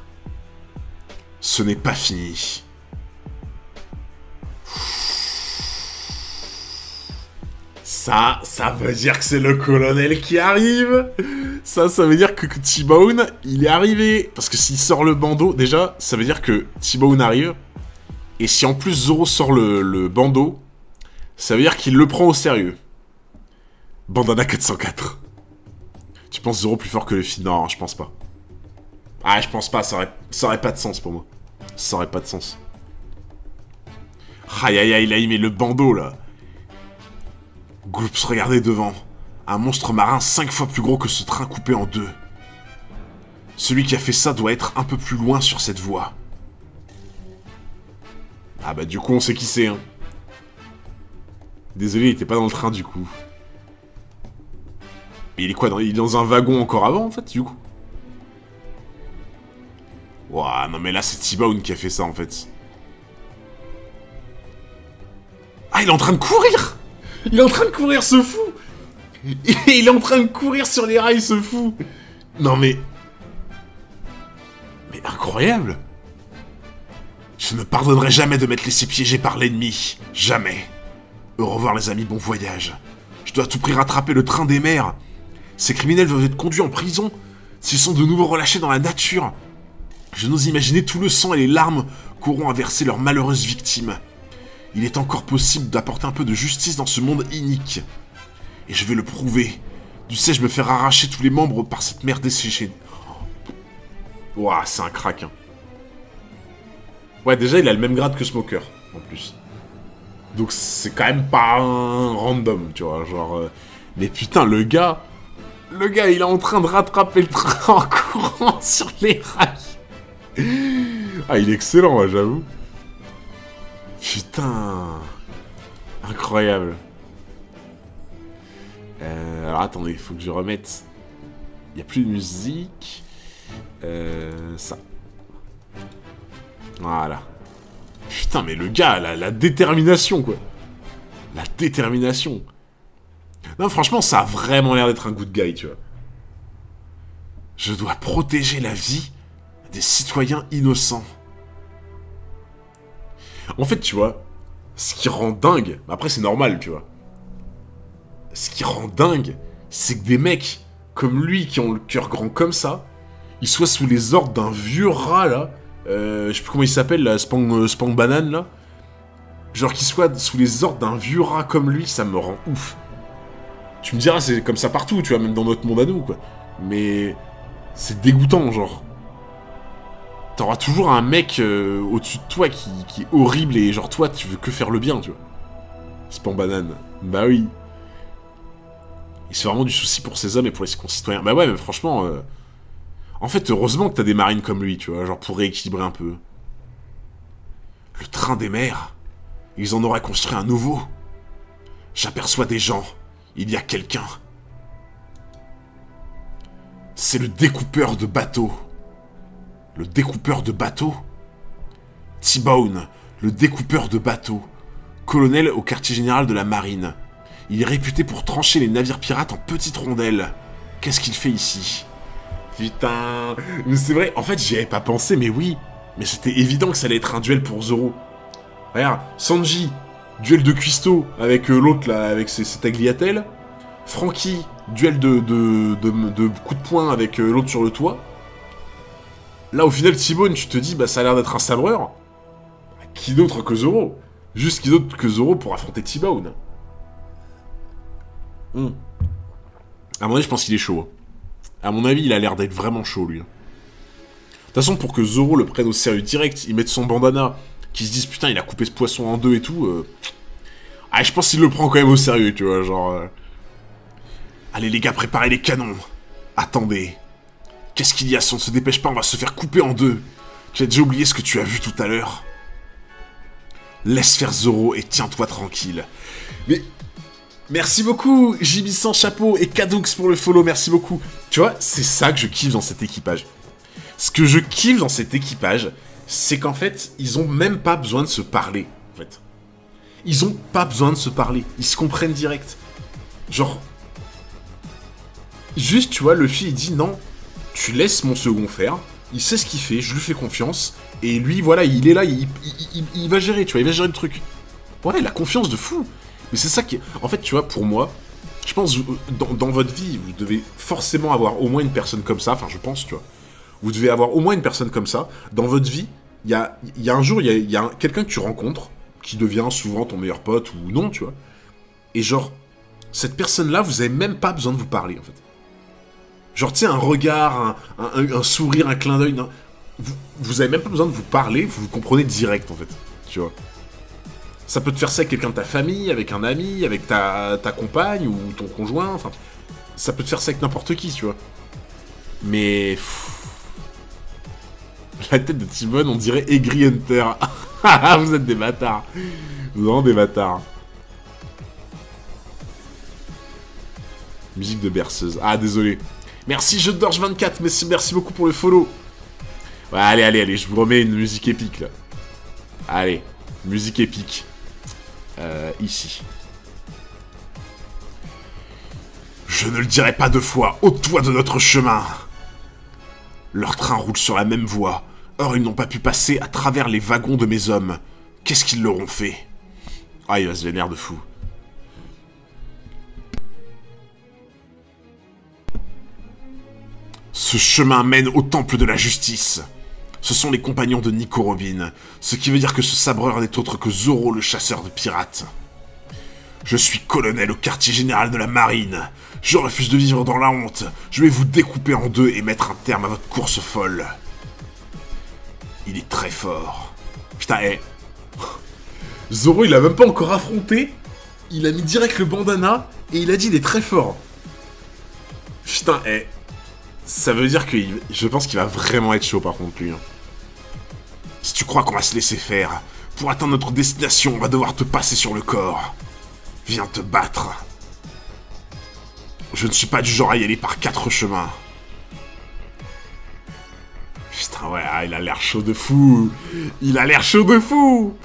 Ce n'est pas fini. Ça veut dire que c'est le colonel qui arrive. Ça veut dire que T-Bone, il est arrivé. Parce que s'il sort le bandeau, déjà, ça veut dire que T-Bone arrive. Et si en plus Zoro sort le bandeau, ça veut dire qu'il le prend au sérieux. Bandana 404. Tu penses Zoro plus fort que Luffy? Non, je pense pas. Ah, je pense pas, ça aurait pas de sens pour moi. Ça aurait pas de sens. Aïe aïe aïe, là il met le bandeau là. Gloops, regardez devant. Un monstre marin 5 fois plus gros que ce train coupé en deux. Celui qui a fait ça doit être un peu plus loin sur cette voie. Ah bah du coup on sait qui c'est, hein. Désolé, il était pas dans le train du coup. Mais il est quoi, il est dans un wagon encore avant en fait du coup? Ouah, non mais là c'est T-Bone qui a fait ça en fait. Ah, il est en train de courir! Il est en train de courir, ce fou! Il est en train de courir sur les rails, ce fou! Non mais... Mais incroyable! Je ne pardonnerai jamais de m'être laissé piéger par l'ennemi. Jamais. Au revoir les amis, bon voyage. Je dois à tout prix rattraper le train des mers. Ces criminels doivent être conduits en prison s'ils sont de nouveau relâchés dans la nature. Je n'ose imaginer tout le sang et les larmes qu'auront à verser leurs malheureuses victimes. Il est encore possible d'apporter un peu de justice dans ce monde inique. Et je vais le prouver. Tu sais, je me faire arracher tous les membres par cette mer desséchée. Ouah, c'est un crack, hein. Ouais, déjà, il a le même grade que Smoker, en plus. Donc, c'est quand même pas un random, tu vois, genre... Mais putain, le gars, il est en train de rattraper le train en courant sur les rails. Ah, il est excellent, ouais, j'avoue. Putain. Incroyable. Alors, attendez, il faut que je remette... Il n'y a plus de musique. Ça. Voilà. Putain, mais le gars, la détermination, quoi. La détermination. Non, franchement, ça a vraiment l'air d'être un good guy, tu vois. Je dois protéger la vie des citoyens innocents. En fait, tu vois, ce qui rend dingue... Après, c'est normal, tu vois. Ce qui rend dingue, c'est que des mecs comme lui, qui ont le cœur grand comme ça, ils soient sous les ordres d'un vieux rat, là. Je sais plus comment il s'appelle, là, Spang Banane, là. Genre qu'il soit sous les ordres d'un vieux rat comme lui, ça me rend ouf. Tu me diras, c'est comme ça partout, tu vois, même dans notre monde à nous, quoi. Mais c'est dégoûtant, genre. T'auras toujours un mec au-dessus de toi qui est horrible et genre toi, tu veux que faire le bien, tu vois. Spang Banane. Bah oui. Il se fait vraiment du souci pour ses hommes et pour les concitoyens. Bah ouais, mais franchement... En fait, heureusement que t'as des marines comme lui, tu vois, genre pour rééquilibrer un peu. Le train des mers, ils en auraient construit un nouveau. J'aperçois des gens, il y a quelqu'un. C'est le découpeur de bateaux. Le découpeur de bateaux? T-Bone, le découpeur de bateaux. Colonel au quartier général de la marine. Il est réputé pour trancher les navires pirates en petites rondelles. Qu'est-ce qu'il fait ici? Putain... Mais c'est vrai, en fait, j'y avais pas pensé, mais oui. Mais c'était évident que ça allait être un duel pour Zoro. Regarde, Sanji, duel de cuistot avec l'autre, là, avec ses tagliatelles. Franky, duel de coups de poing avec l'autre sur le toit. Là, au final, T-Bone, tu te dis, bah, ça a l'air d'être un sabreur. Qui d'autre que Zoro? Juste qui d'autre que Zoro pour affronter T-Bone? À mon avis, je pense qu'il est chaud. À mon avis, il a l'air d'être vraiment chaud, lui. De toute façon, pour que Zoro le prenne au sérieux direct, il mette son bandana, qu'il se dise, putain, il a coupé ce poisson en deux et tout... Ah, je pense qu'il le prend quand même au sérieux, tu vois, genre... Allez, les gars, préparez les canons. Attendez. Qu'est-ce qu'il y a? Si on ne se dépêche pas, on va se faire couper en deux. Tu as déjà oublié ce que tu as vu tout à l'heure? Laisse faire Zoro et tiens-toi tranquille. Mais... Merci beaucoup, JB sans chapeau et Kadoux pour le follow, merci beaucoup. Tu vois, c'est ça que je kiffe dans cet équipage. Ce que je kiffe dans cet équipage, c'est qu'en fait, ils ont même pas besoin de se parler, en fait. Ils ont pas besoin de se parler, ils se comprennent direct. Genre... Juste, tu vois, Luffy, il dit non, tu laisses mon second faire, il sait ce qu'il fait, je lui fais confiance, et lui, voilà, il est là, il va gérer, tu vois, il va gérer le truc. Ouais, il a confiance de fou. Mais c'est ça qui est... En fait, tu vois, pour moi, je pense, dans votre vie, vous devez forcément avoir au moins une personne comme ça, enfin, je pense, tu vois. Vous devez avoir au moins une personne comme ça. Dans votre vie, il y a un jour, il y a quelqu'un que tu rencontres, qui devient souvent ton meilleur pote, ou non, tu vois. Et genre, cette personne-là, vous avez même pas besoin de vous parler, en fait. Genre, tu sais, un regard, un sourire, un clin d'œil, vous avez même pas besoin de vous parler, vous vous comprenez direct, en fait, tu vois. Ça peut te faire ça avec quelqu'un de ta famille, avec un ami, avec ta compagne ou ton conjoint, enfin... Ça peut te faire ça avec n'importe qui, tu vois. Mais... La tête de T-Bone, on dirait Aigri Hunter. Vous êtes des bâtards. Vraiment des bâtards. Musique de berceuse. Ah, désolé. Merci, Jeu d'Orge 24, merci beaucoup pour le follow. Ouais, allez, je vous remets une musique épique, là. Allez, musique épique. Ici. Je ne le dirai pas deux fois, ôte-toi de notre chemin. Leur train roule sur la même voie. Or, ils n'ont pas pu passer à travers les wagons de mes hommes. Qu'est-ce qu'ils leur ont fait? Ah, il va se vénérer de fou. Ce chemin mène au temple de la justice. Ce sont les compagnons de Nico Robin, ce qui veut dire que ce sabreur n'est autre que Zoro, le chasseur de pirates. Je suis colonel au quartier général de la marine. Je refuse de vivre dans la honte. Je vais vous découper en deux et mettre un terme à votre course folle. Il est très fort. Putain, Zoro, il a même pas encore affronté. Il a mis direct le bandana et il a dit il est très fort. Putain, ça veut dire que je pense qu'il va vraiment être chaud par contre, lui. Hein. Si tu crois qu'on va se laisser faire, pour atteindre notre destination, on va devoir te passer sur le corps. Viens te battre. Je ne suis pas du genre à y aller par 4 chemins. Putain, ouais, il a l'air chaud de fou. Il a l'air chaud de fou.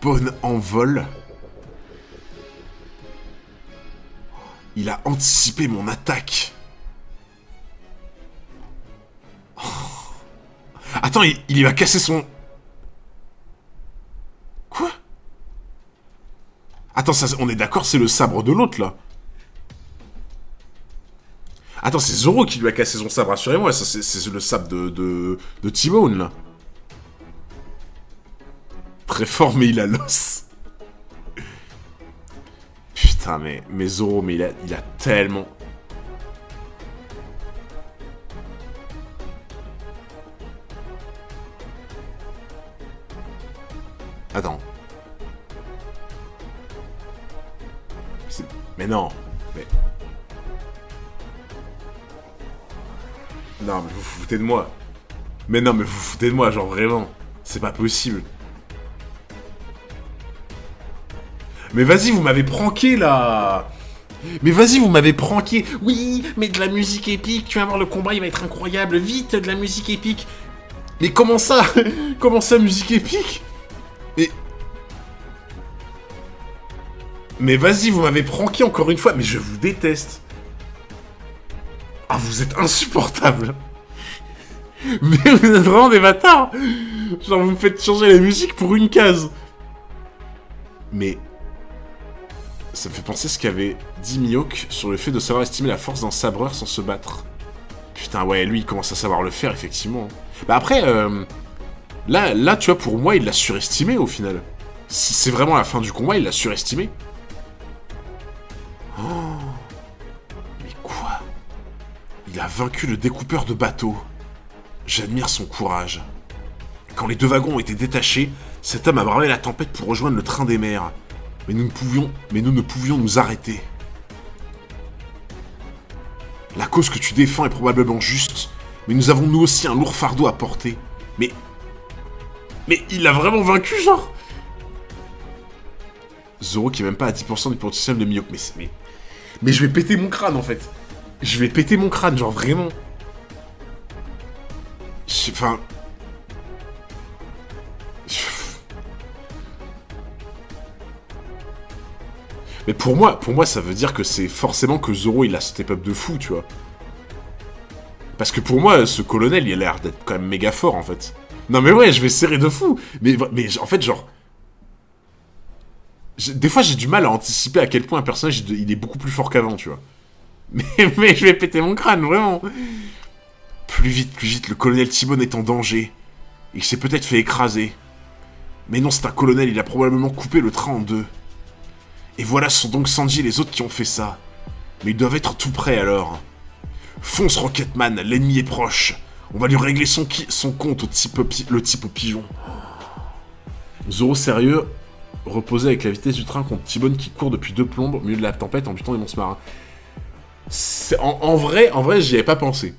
Bon envol. Il a anticipé mon attaque. Attends, il va casser son... Quoi? Attends, ça, on est d'accord, c'est le sabre de l'autre, là. Attends, c'est Zoro qui lui a cassé son sabre, rassurez-moi, c'est le sabre de T-Bone, là. Très fort, mais il a l'os. Putain, mais Zoro, mais il a tellement... Attends. Mais non. Mais... Non, mais vous vous foutez de moi. Mais non, mais vous vous foutez de moi, genre vraiment. C'est pas possible. Mais vas-y, vous m'avez pranké, là. Mais vas-y, vous m'avez pranké. Oui, mais de la musique épique. Tu vas voir, le combat, il va être incroyable. Vite, de la musique épique. Mais comment ça? Comment ça, musique épique? Mais vas-y, vous m'avez pranké encore une fois, mais je vous déteste. Ah, vous êtes insupportable. Mais vous êtes vraiment des bâtards. Genre, vous me faites changer la musique pour une case. Mais... ça me fait penser ce qu'avait dit Mihawk sur le fait de savoir estimer la force d'un sabreur sans se battre. Putain, ouais, lui, il commence à savoir le faire, effectivement. Bah après, là, tu vois, pour moi, il l'a surestimé, au final. Si c'est vraiment la fin du combat, il l'a surestimé. Oh. Mais quoi? Il a vaincu le découpeur de bateaux. J'admire son courage. Quand les deux wagons ont été détachés, cet homme a bravé la tempête pour rejoindre le train des mers. Mais nous ne pouvions nous arrêter. La cause que tu défends est probablement juste, mais nous avons nous aussi un lourd fardeau à porter. Mais il a vraiment vaincu, genre? Zoro qui est même pas à 10% du potentiel de Mihawk. Mais je vais péter mon crâne, en fait. Je vais péter mon crâne, genre vraiment. Enfin... Mais pour moi, ça veut dire que c'est forcément que Zoro, il a step up de fou, tu vois. Parce que pour moi, ce colonel, il a l'air d'être quand même méga fort, en fait. Non mais ouais, je vais serrer de fou. Mais en fait, genre... des fois, j'ai du mal à anticiper à quel point un personnage, il est beaucoup plus fort qu'avant, tu vois. Mais je vais péter mon crâne, vraiment. Plus vite, le colonel T-Bone est en danger. Il s'est peut-être fait écraser. Mais non, c'est un colonel, il a probablement coupé le train en deux. Et voilà, ce sont donc Sanji et les autres qui ont fait ça. Mais ils doivent être tout prêts alors. Fonce Rocketman, l'ennemi est proche. On va lui régler son compte le type au pigeon. Zoro sérieux, reposé avec la vitesse du train contre T-Bone qui court depuis 2 plombes au milieu de la tempête en butant les monstres marins. En vrai, j'y avais pas pensé.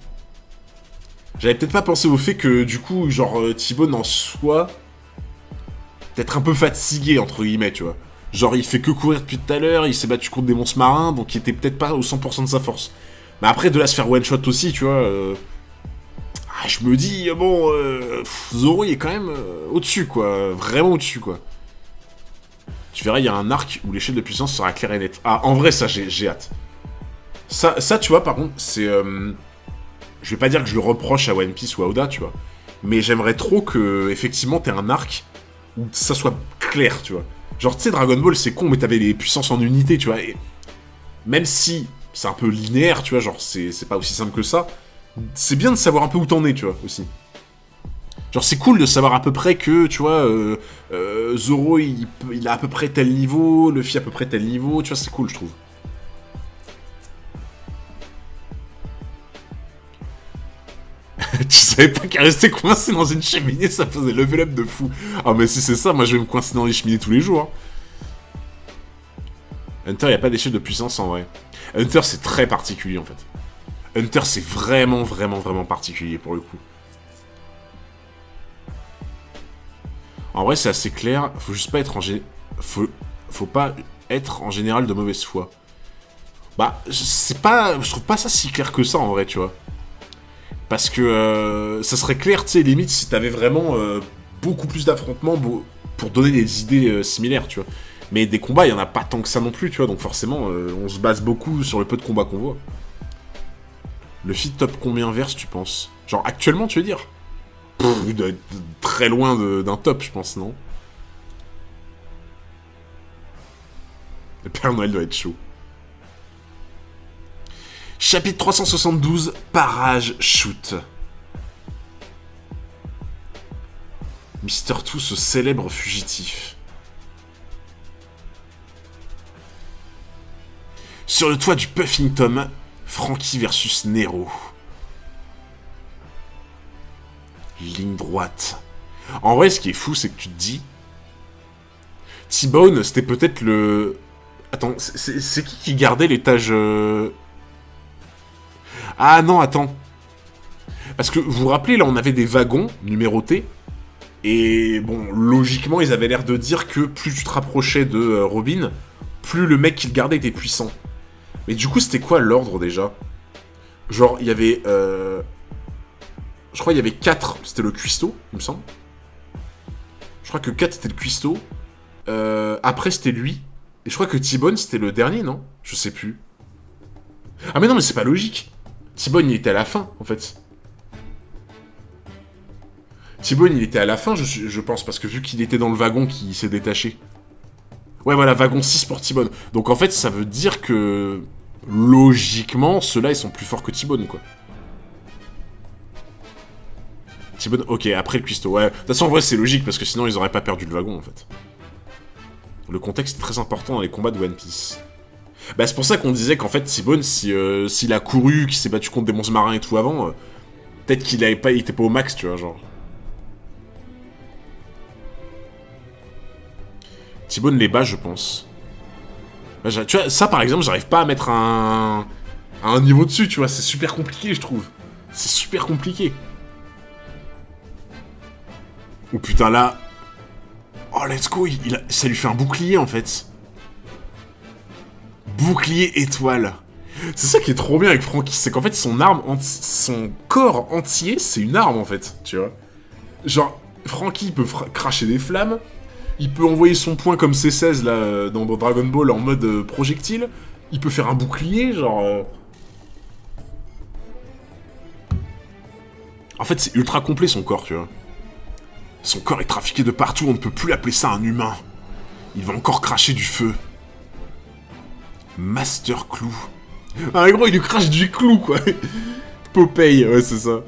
J'avais peut-être pas pensé au fait que, du coup, genre, T-Bone en soit... peut-être un peu fatigué, entre guillemets, tu vois. Genre, il fait que courir depuis tout à l'heure, il s'est battu contre des monstres marins, donc il était peut-être pas au 100% de sa force. Mais après, de là se faire one-shot aussi, tu vois... je me dis, bon... Zoro, il est quand même au-dessus, quoi. Vraiment au-dessus, quoi. Tu verras, il y a un arc où l'échelle de puissance sera claire et nette. Ah, en vrai, ça, j'ai hâte. Ça, tu vois, par contre, c'est... je vais pas dire que je le reproche à One Piece ou à Oda, tu vois. Mais j'aimerais trop que, effectivement, t'aies un arc où ça soit clair, tu vois. Genre, tu sais, Dragon Ball, c'est con, mais t'avais les puissances en unité, tu vois. Et même si c'est un peu linéaire, tu vois, genre, c'est pas aussi simple que ça, c'est bien de savoir un peu où t'en es, tu vois, aussi. Genre, c'est cool de savoir à peu près que, tu vois, Zoro, il a à peu près tel niveau, Luffy à peu près tel niveau, tu vois, c'est cool, je trouve. Tu savais pas qu'à rester coincé dans une cheminée, ça faisait level up de fou. Ah, mais si c'est ça, moi je vais me coincer dans les cheminées tous les jours. Hein. Hunter, y a pas d'échelle de puissance en vrai. Hunter, c'est très particulier en fait. Hunter, c'est vraiment particulier pour le coup. En vrai, c'est assez clair. Faut juste pas être en faut pas être en général de mauvaise foi. Bah, je trouve pas ça si clair que ça en vrai, tu vois. Parce que ça serait clair, tu sais, limite, si t'avais vraiment beaucoup plus d'affrontements pour donner des idées similaires, tu vois. Mais des combats, il y en a pas tant que ça non plus, tu vois, donc forcément, on se base beaucoup sur le peu de combats qu'on voit. Le feed top combien verse, tu penses? Genre, actuellement, tu veux dire? Il doit être très loin d'un top, je pense, non? Le Père Noël doit être chaud. Chapitre 372, Parage Shoot. Mister Two, ce célèbre fugitif. Sur le toit du Puffington, Franky versus Nero. Ligne droite. En vrai, ce qui est fou, c'est que tu te dis... T-Bone, c'était peut-être le... Attends, c'est qui gardait l'étage... Ah non, attends. Parce que, vous vous rappelez, là, on avait des wagons numérotés. Et, bon, logiquement, ils avaient l'air de dire que plus tu te rapprochais de Robin, plus le mec qui le gardait était puissant. Mais du coup, c'était quoi l'ordre, déjà? Genre, il y avait... Je crois qu'il y avait 4, c'était le cuistot, il me semble. Je crois que 4, c'était le cuistot. Après, c'était lui. Et je crois que T-Bone, c'était le dernier, non? Je sais plus. Ah mais non, mais c'est pas logique. T-Bone, il était à la fin, en fait. T-Bone, il était à la fin, je pense, parce que vu qu'il était dans le wagon qui s'est détaché. Ouais, voilà, wagon 6 pour T-Bone. Donc en fait, ça veut dire que... Logiquement, ceux-là, ils sont plus forts que T-Bone, quoi. T-Bone, ok, après le cuistot, ouais. De toute façon, en vrai, c'est logique, parce que sinon, ils auraient pas perdu le wagon, en fait. Le contexte est très important dans les combats de One Piece. Bah, c'est pour ça qu'on disait qu'en fait, T-Bone, s'il a couru, qu'il s'est battu contre des monstres marins et tout avant, peut-être qu'il était pas au max, tu vois, genre. T-Bone les bat, je pense. Bah, tu vois, ça par exemple, j'arrive pas à mettre à un niveau dessus, tu vois, c'est super compliqué, je trouve. C'est super compliqué. Oh putain, là... Oh, let's go, ça lui fait un bouclier, en fait. Bouclier étoile. C'est ça qui est trop bien avec Franky, c'est qu'en fait, son corps entier, c'est une arme, en fait, tu vois. Genre, Franky, il peut cracher des flammes, il peut envoyer son poing comme C16, là, dans Dragon Ball, en mode projectile, il peut faire un bouclier, genre... En fait, c'est ultra complet, son corps, tu vois. Son corps est trafiqué de partout, on ne peut plus appeler ça un humain. Il va encore cracher du feu. Master Clou. Ah gros, il lui crache du clou, quoi. Popeye, ouais, c'est ça.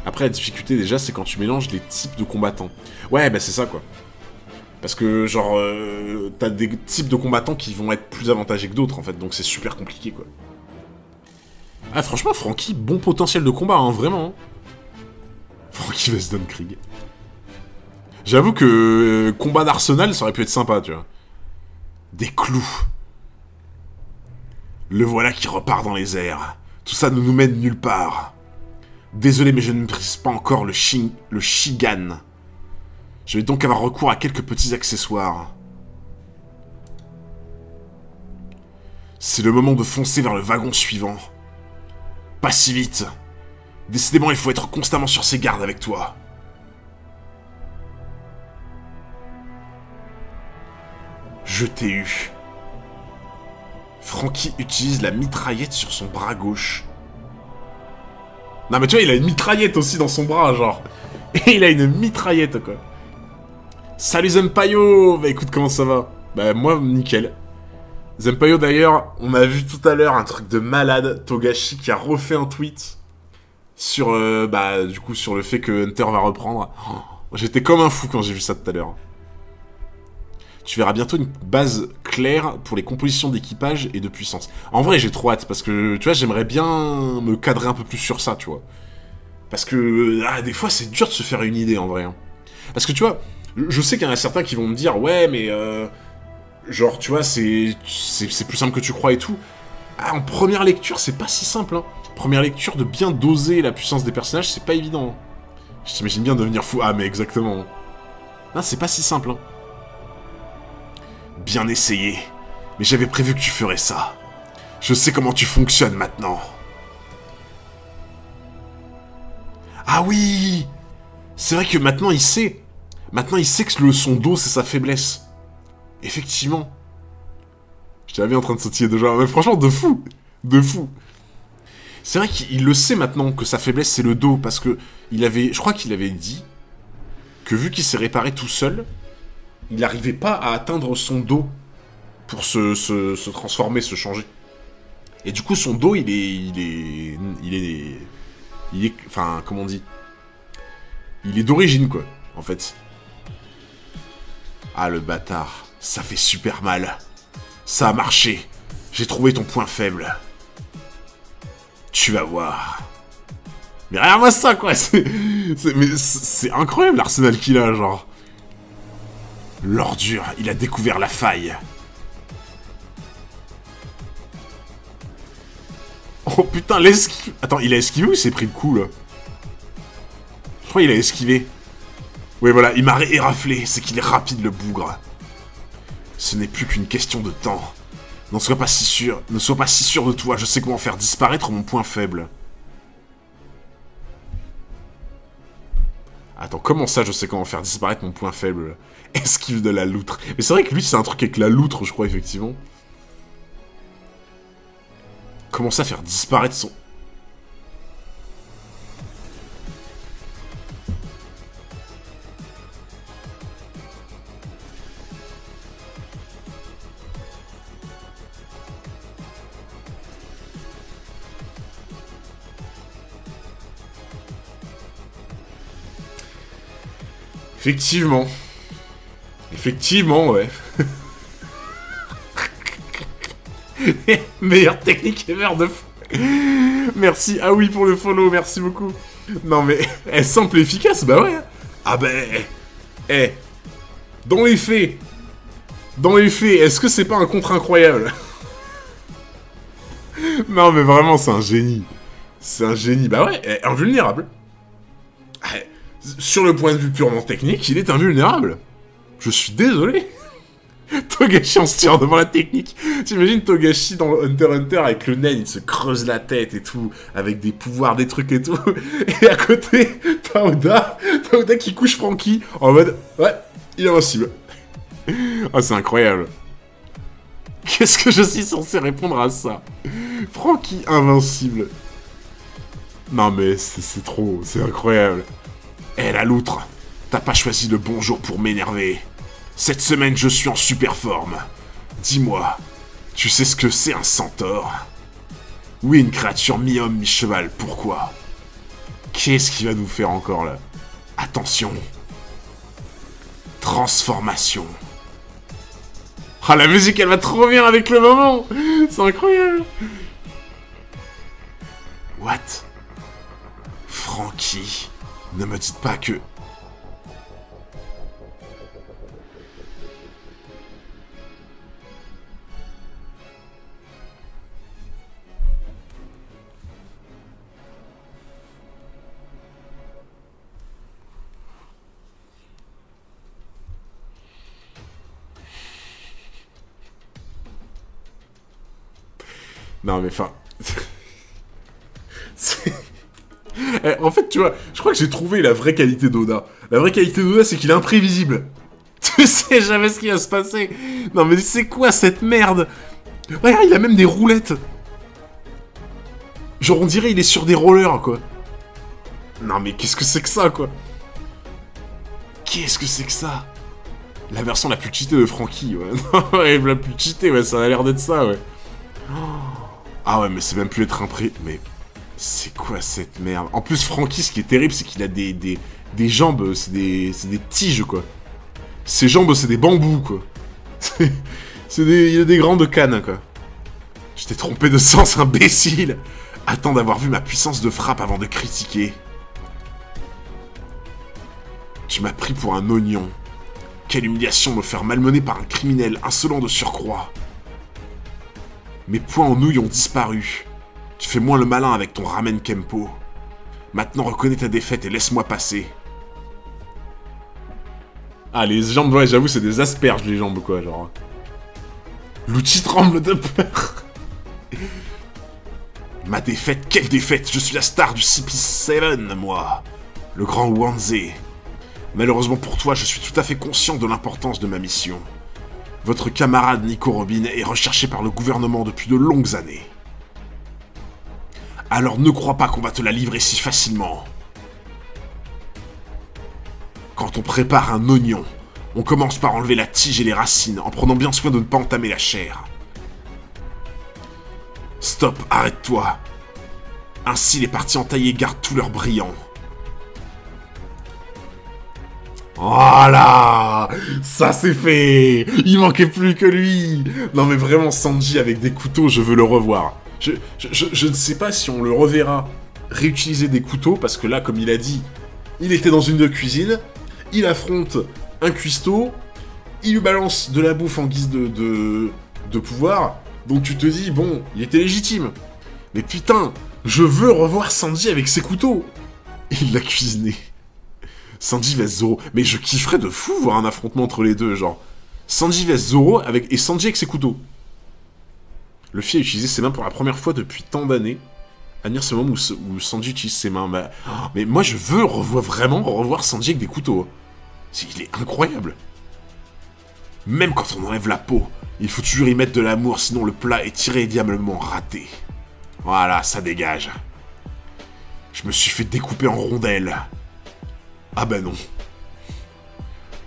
Après, la difficulté, déjà, c'est quand tu mélanges les types de combattants. Ouais, bah c'est ça, quoi. Parce que, genre, t'as des types de combattants qui vont être plus avantagés que d'autres, en fait. Donc c'est super compliqué, quoi. Ah, franchement, Franky, bon potentiel de combat, hein, vraiment. Franky Weston Krieg. J'avoue que combat d'Arsenal, ça aurait pu être sympa, tu vois. Des clous. Le voilà qui repart dans les airs. Tout ça ne nous mène nulle part. Désolé, mais je ne maîtrise pas encore le Shigan. Je vais donc avoir recours à quelques petits accessoires. C'est le moment de foncer vers le wagon suivant. Pas si vite. Décidément, il faut être constamment sur ses gardes avec toi. Je t'ai eu. Franky utilise la mitraillette sur son bras gauche. Non mais tu vois, il a une mitraillette aussi dans son bras, genre. Et il a une mitraillette, quoi. Salut Zempayo. Bah écoute, comment ça va? Bah moi, nickel. Zempayo d'ailleurs, on a vu tout à l'heure un truc de malade. Togashi qui a refait un tweet sur, bah du coup, sur le fait que Hunter va reprendre. Oh, j'étais comme un fou quand j'ai vu ça tout à l'heure. Tu verras bientôt une base claire pour les compositions d'équipage et de puissance. En vrai, j'ai trop hâte, parce que, tu vois, j'aimerais bien me cadrer un peu plus sur ça, tu vois. Parce que, des fois, c'est dur de se faire une idée, en vrai. Hein. Parce que, tu vois, je sais qu'il y en a certains qui vont me dire, ouais, mais, genre, tu vois, c'est plus simple que tu crois et tout. Ah, en première lecture, c'est pas si simple, hein. Première lecture, de bien doser la puissance des personnages, c'est pas évident. Hein. Je t'imagine bien devenir fou. Ah, mais exactement. Non, c'est pas si simple, hein. Bien essayé. Mais j'avais prévu que tu ferais ça. Je sais comment tu fonctionnes maintenant. Ah oui! C'est vrai que maintenant il sait. Maintenant il sait que son dos c'est sa faiblesse. Effectivement. Je t'avais en train de sautiller de genre. Mais franchement, de fou! De fou! C'est vrai qu'il le sait maintenant que sa faiblesse c'est le dos. Parce que je crois qu'il avait dit que vu qu'il s'est réparé tout seul, il n'arrivait pas à atteindre son dos pour se transformer, se changer. Et du coup, son dos, il est... Enfin, comment on dit? Il est d'origine, quoi, en fait. Ah, le bâtard. Ça fait super mal. Ça a marché. J'ai trouvé ton point faible. Tu vas voir. Mais regarde-moi ça, quoi. C'est incroyable, l'arsenal qu'il a, genre. L'ordure, il a découvert la faille. Oh putain, l'esquive. Attends, il a esquivé ou il s'est pris le coup, là? Je crois qu'il a esquivé. Oui, voilà, il m'a éraflé. C'est qu'il est rapide, le bougre. Ce n'est plus qu'une question de temps. N'en sois pas si sûr. Ne sois pas si sûr de toi. Je sais comment faire disparaître mon point faible. Attends, comment ça je sais comment faire disparaître mon point faible là? Esquive de la loutre. Mais c'est vrai que lui c'est un truc avec la loutre, je crois, effectivement. Comment ça faire disparaître son... Effectivement. Effectivement, ouais. Meilleure technique ever de fou. Merci, ah oui pour le follow, merci beaucoup. Non mais, elle simple et efficace, bah ouais. Ah bah, dans les faits, est-ce que c'est pas un contre incroyable? Non mais vraiment, c'est un génie. C'est un génie, bah ouais, invulnérable. Sur le point de vue purement technique, il est invulnérable. Je suis désolé. Togashi en se tirant devant la technique. T'imagines Togashi dans Hunter x Hunter avec le nain, il se creuse la tête et tout, avec des pouvoirs, des trucs et tout. Et à côté, Taoda qui couche Franky en mode, ouais, il est invincible. Ah, c'est incroyable. Qu'est-ce que je suis censé répondre à ça? Franky invincible. Non mais c'est trop, c'est incroyable. Eh la loutre, t'as pas choisi le bon jour pour m'énerver. Cette semaine, je suis en super forme. Dis-moi, tu sais ce que c'est un centaure? Oui, une créature mi-homme, mi-cheval, pourquoi? Qu'est-ce qu'il va nous faire encore, là? Attention. Transformation. Ah, la musique, elle va trop bien avec le moment. C'est incroyable. What? Franky, ne me dites pas que... Non mais enfin... En fait, tu vois, je crois que j'ai trouvé la vraie qualité d'Oda. La vraie qualité d'Oda, c'est qu'il est imprévisible. Tu sais jamais ce qui va se passer. Non mais c'est quoi cette merde? Regarde, il a même des roulettes. Genre on dirait il est sur des rollers, quoi. Non mais qu'est-ce que c'est que ça, quoi? Qu'est-ce que c'est que ça? La version la plus cheatée de Franky, ouais. Non, ouais, la plus cheatée, ouais, ça a l'air d'être ça, ouais. Ah ouais, mais c'est même plus être impré... Mais... C'est quoi cette merde? En plus, Franky, ce qui est terrible, c'est qu'il a des jambes, c'est des tiges, quoi. Ses jambes, c'est des bambous, quoi. Il a des grandes cannes, quoi. Je t'ai trompé de sens, imbécile. Attends d'avoir vu ma puissance de frappe avant de critiquer. Tu m'as pris pour un oignon. Quelle humiliation de me faire malmener par un criminel insolent de surcroît. Mes poings en nouilles ont disparu. Tu fais moins le malin avec ton ramen Kempo. Maintenant reconnais ta défaite et laisse-moi passer. Ah, les jambes, ouais, j'avoue, c'est des asperges, les jambes, quoi, genre. Lucci tremble de peur. Ma défaite, quelle défaite? Je suis la star du CP7, moi. Le grand Wanzé. Malheureusement pour toi, je suis tout à fait conscient de l'importance de ma mission. Votre camarade Nico Robin est recherché par le gouvernement depuis de longues années. Alors ne crois pas qu'on va te la livrer si facilement. Quand on prépare un oignon, on commence par enlever la tige et les racines, en prenant bien soin de ne pas entamer la chair. Stop, arrête-toi. Ainsi les parties entaillées gardent tout leur brillant. Voilà, ça c'est fait. Il manquait plus que lui. Non mais vraiment, Sanji avec des couteaux, je veux le revoir. Je ne sais pas si on le reverra réutiliser des couteaux, parce que là, comme il a dit, il était dans une de cuisine, il affronte un cuistot, il lui balance de la bouffe en guise de pouvoir, donc tu te dis, bon, il était légitime. Mais putain, je veux revoir Sanji avec ses couteaux. Il l'a cuisiné. Sanji vs Zoro. Mais je kifferais de fou voir un affrontement entre les deux, genre. Sanji vs Zoro et Sanji avec ses couteaux. Luffy a utilisé ses mains pour la première fois depuis tant d'années. Admire ce moment où Sanji utilise ses mains. Bah, mais moi, je veux vraiment revoir Sanji avec des couteaux. Il est incroyable. Même quand on enlève la peau, il faut toujours y mettre de l'amour, sinon le plat est irrémédiablement raté. Voilà, ça dégage. Je me suis fait découper en rondelles. Ah bah non.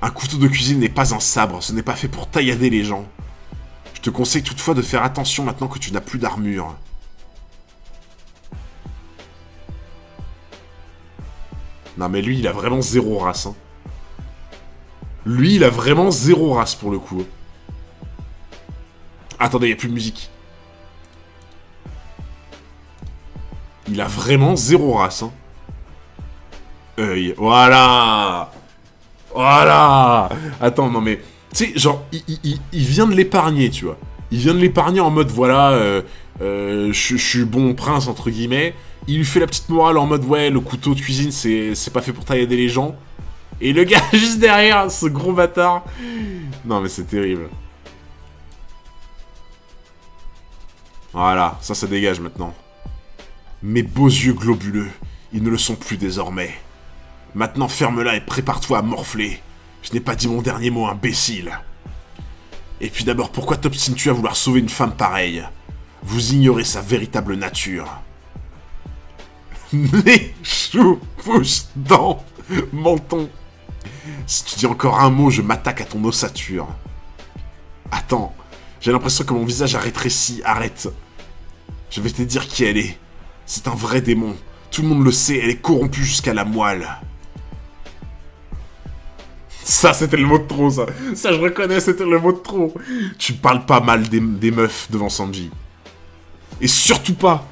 Un couteau de cuisine n'est pas un sabre, ce n'est pas fait pour taillader les gens. Je te conseille toutefois de faire attention maintenant que tu n'as plus d'armure. Non mais lui, il a vraiment zéro race. Hein. Lui, il a vraiment zéro race pour le coup. Attendez, il n'y a plus de musique. Il a vraiment zéro race. Hein. Œil. Voilà. Voilà. Attends, non mais... Tu sais, genre, il vient de l'épargner, tu vois. Il vient de l'épargner en mode, voilà, je suis bon prince, entre guillemets. Il lui fait la petite morale en mode, ouais, le couteau de cuisine, c'est pas fait pour taillader les gens. Et le gars, juste derrière, ce gros bâtard. Non, mais c'est terrible. Voilà, ça dégage maintenant. Mes beaux yeux globuleux, ils ne le sont plus désormais. Maintenant, ferme-la et prépare-toi à morfler. Je n'ai pas dit mon dernier mot, imbécile. Et puis d'abord, pourquoi t'obstines-tu à vouloir sauver une femme pareille? Vous ignorez sa véritable nature. Nez, chou, bouche, dents, menton. Si tu dis encore un mot, je m'attaque à ton ossature. Attends, j'ai l'impression que mon visage a rétréci, arrête. Je vais te dire qui elle est. C'est un vrai démon. Tout le monde le sait, elle est corrompue jusqu'à la moelle. Ça, c'était le mot de trop, ça. Ça, je reconnais, c'était le mot de trop. Tu parles pas mal des meufs devant Sanji. Et surtout pas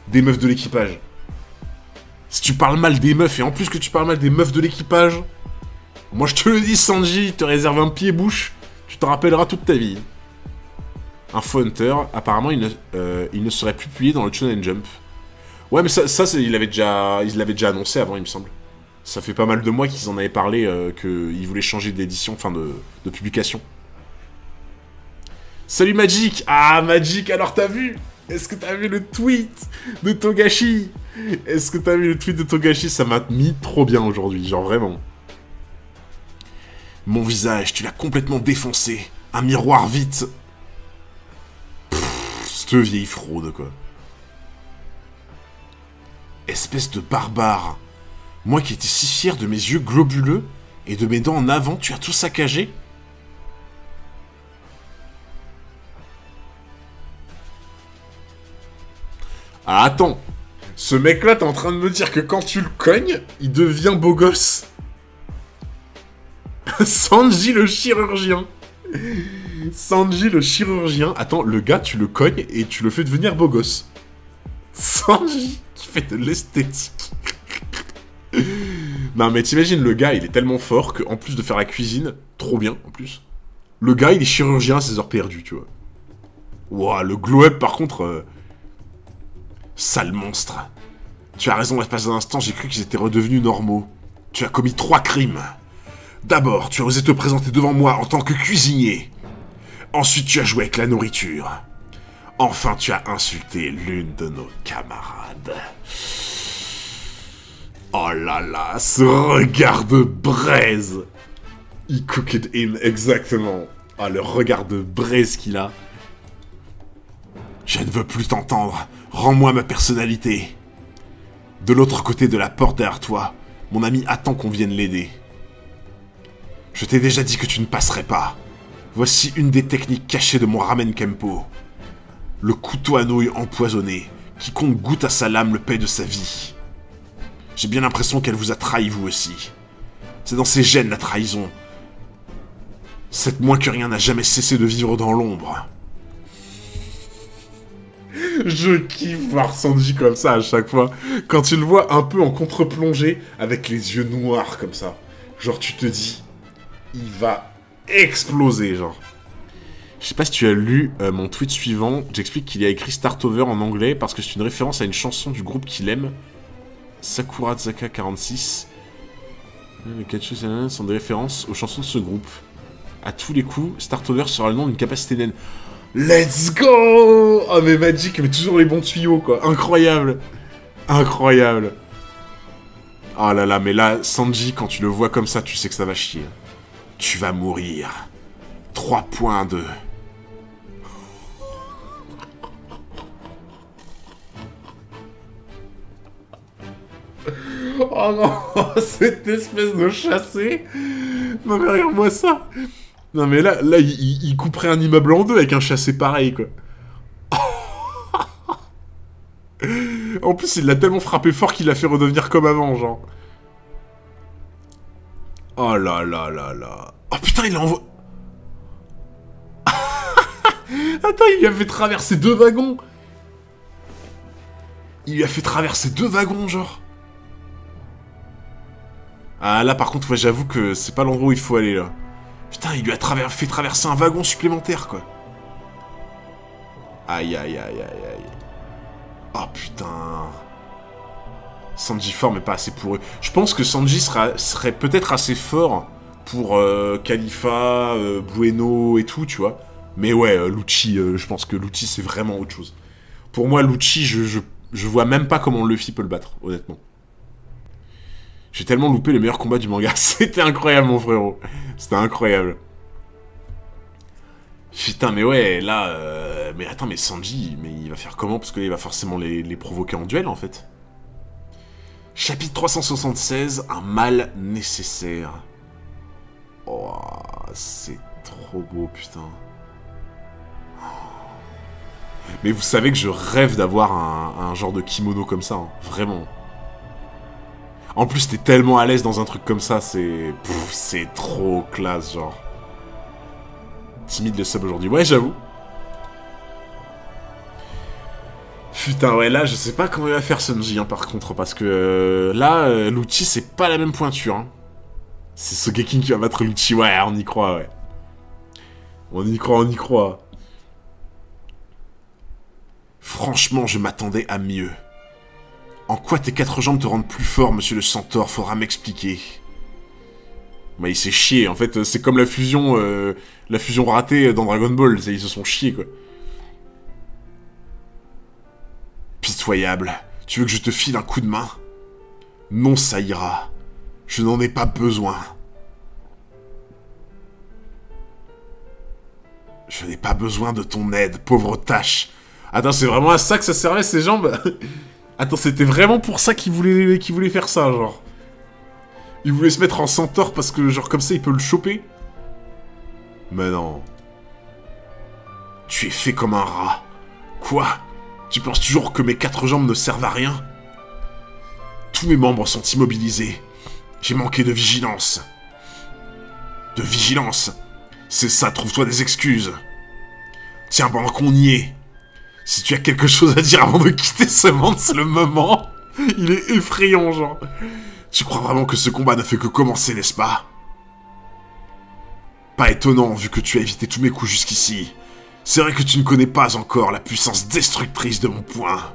des meufs de l'équipage. Si tu parles mal des meufs, et en plus que tu parles mal des meufs de l'équipage, moi je te le dis, Sanji, te réserve un pied-bouche, tu t'en rappelleras toute ta vie. Info Hunter, apparemment il ne serait plus publié dans le Shonen Jump. Ouais, mais ça il l'avait déjà annoncé avant, il me semble. Ça fait pas mal de mois qu'ils en avaient parlé, qu'ils voulaient changer d'édition, enfin de publication. Salut Magic! Ah, Magic, alors t'as vu? Est-ce que t'as vu le tweet de Togashi? Est-ce que t'as vu le tweet de Togashi? Ça m'a mis trop bien aujourd'hui, genre vraiment. Mon visage, tu l'as complètement défoncé. Un miroir, vite! Cette vieille fraude, quoi. Espèce de barbare. Moi qui étais si fier de mes yeux globuleux et de mes dents en avant, tu as tout saccagé? Ah, attends. Ce mec-là, t'es en train de me dire que quand tu le cognes, il devient beau gosse. Sanji le chirurgien. Sanji le chirurgien. Attends, le gars, tu le cognes et tu le fais devenir beau gosse. Sanji qui fait de l'esthétique. Non mais t'imagines, le gars, il est tellement fort qu'en plus de faire la cuisine, trop bien en plus, le gars, il est chirurgien à ses heures perdues, tu vois. Ouah, le glow-up par contre... Sale monstre. Tu as raison, l'espace d'un instant, j'ai cru qu'ils étaient redevenus normaux. Tu as commis 3 crimes. D'abord, tu as osé te présenter devant moi en tant que cuisinier. Ensuite, tu as joué avec la nourriture. Enfin, tu as insulté l'une de nos camarades. Oh là là, ce regard de braise. He cooked in, exactement. Ah, le regard de braise qu'il a. Je ne veux plus t'entendre. Rends-moi ma personnalité. De l'autre côté de la porte derrière toi, mon ami attend qu'on vienne l'aider. Je t'ai déjà dit que tu ne passerais pas. Voici une des techniques cachées de mon ramen kempo. Le couteau à nouilles empoisonné. Quiconque goûte à sa lame le paie de sa vie. J'ai bien l'impression qu'elle vous a trahi vous aussi. C'est dans ses gènes la trahison. Cette moins que rien n'a jamais cessé de vivre dans l'ombre. Je kiffe voir Sanji comme ça à chaque fois. Quand tu le vois un peu en contre-plongée, avec les yeux noirs comme ça. Genre tu te dis, il va exploser genre. Je sais pas si tu as lu mon tweet suivant. J'explique qu'il a écrit Start Over en anglais parce que c'est une référence à une chanson du groupe qu'il aime. Sakura Zaka 46. Les 4 choses sont des références aux chansons de ce groupe. À tous les coups, Start Over sera le nom d'une capacité naine. Let's go! Oh mais Magic, mais toujours les bons tuyaux quoi, incroyable! Incroyable. Oh là là, mais là, Sanji, quand tu le vois comme ça, tu sais que ça va chier. Tu vas mourir. 3.2. Oh non, cette espèce de chassé. Non mais regarde-moi ça. Non mais là il couperait un immeuble en deux avec un chassé pareil, quoi. En plus, il l'a tellement frappé fort qu'il l'a fait redevenir comme avant, genre. Oh là là là là. Oh putain, il l'envoie... Attends, il lui a fait traverser 2 wagons. Il lui a fait traverser 2 wagons, genre. Ah là, par contre, ouais, j'avoue que c'est pas l'endroit où il faut aller, là. Putain, il lui a fait traverser un wagon supplémentaire, quoi. Aïe, aïe, aïe, aïe, aïe. Oh, putain. Sanji fort, mais pas assez pour eux. Je pense que Sanji serait peut-être assez fort pour Khalifa, Bueno et tout, tu vois. Mais ouais, Lucci, je pense que Lucci, c'est vraiment autre chose. Pour moi, Lucci, je vois même pas comment Luffy peut le battre, honnêtement. J'ai tellement loupé les meilleurs combats du manga. C'était incroyable, mon frérot. C'était incroyable. Putain, mais ouais, là... Mais attends, mais Sanji, mais il va faire comment? Parce qu'il va forcément les provoquer en duel, en fait. Chapitre 376, un mal nécessaire. Oh, c'est trop beau, putain. Mais vous savez que je rêve d'avoir un genre de kimono comme ça, hein. Vraiment. En plus, t'es tellement à l'aise dans un truc comme ça, c'est trop classe, genre. Timide le sub aujourd'hui. Ouais, j'avoue. Putain, ouais, là, je sais pas comment il va faire Sanji, hein, par contre, parce que là, Lucci, c'est pas la même pointure, hein. C'est Sogeking qui va battre Lucci, ouais, on y croit, ouais. On y croit, on y croit. Franchement, je m'attendais à mieux. En quoi tes 4 jambes te rendent plus fort, monsieur le centaure? Faudra m'expliquer. Bah, il s'est chié, en fait, c'est comme la fusion ratée dans Dragon Ball, ils se sont chiés, quoi. Pitoyable, tu veux que je te file un coup de main? Non, ça ira. Je n'en ai pas besoin. Je n'ai pas besoin de ton aide, pauvre tâche. Attends, c'est vraiment à ça que ça servait, ces jambes? Attends, c'était vraiment pour ça qu'il voulait faire ça, genre. Il voulait se mettre en centaure parce que, genre, comme ça, il peut le choper? Mais non. Tu es fait comme un rat. Quoi? Tu penses toujours que mes 4 jambes ne servent à rien? Tous mes membres sont immobilisés. J'ai manqué de vigilance. De vigilance? C'est ça, trouve-toi des excuses. Tiens, pendant qu'on y est, si tu as quelque chose à dire avant de quitter ce monde, c'est le moment. Il est effrayant, genre. Tu crois vraiment que ce combat ne fait que commencer, n'est-ce pas? Pas étonnant, vu que tu as évité tous mes coups jusqu'ici. C'est vrai que tu ne connais pas encore la puissance destructrice de mon poing.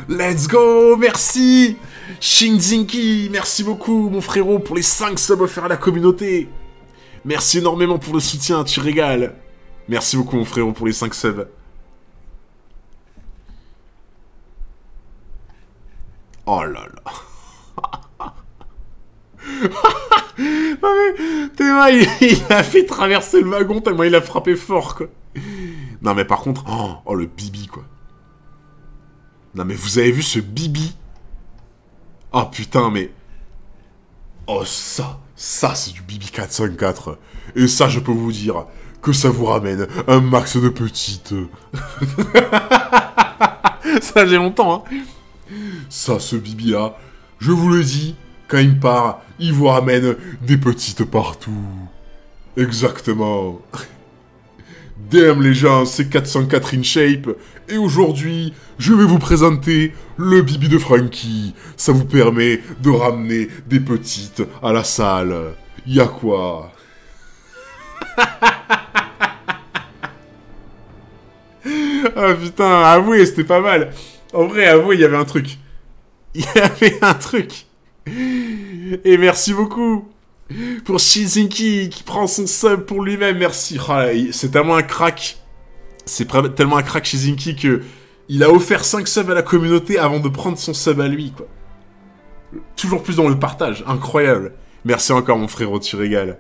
Let's go, merci Shinzinki, merci beaucoup, mon frérot, pour les 5 subs offerts à la communauté. Merci énormément pour le soutien, tu régales. Merci beaucoup, mon frérot, pour les 5 subs. Oh là là. Non mais, tellement il a fait traverser le wagon, tellement il a frappé fort, quoi. Non mais par contre, oh le Bibi, quoi. Non mais vous avez vu ce Bibi? Oh putain, mais... Oh ça c'est du Bibi 454. Et ça, je peux vous dire que ça vous ramène un max de petites. Ça, j'ai longtemps, hein. Ça, ce Bibi-là, je vous le dis, quand il part, il vous ramène des petites partout. Exactement. Damn les gens, c'est 404 in shape. Et aujourd'hui, je vais vous présenter le Bibi de Franky. Ça vous permet de ramener des petites à la salle. Y'a quoi? Ah putain, avouez, c'était pas mal. En vrai, avouez, il y avait un truc. Il y avait un truc. Et merci beaucoup pour Shinzinki qui prend son sub pour lui-même. Merci. Oh, c'est tellement un crack. C'est tellement un crack Shinzinki que Il a offert 5 subs à la communauté avant de prendre son sub à lui, quoi. Toujours plus dans le partage, incroyable. Merci encore mon frérot, tu régales.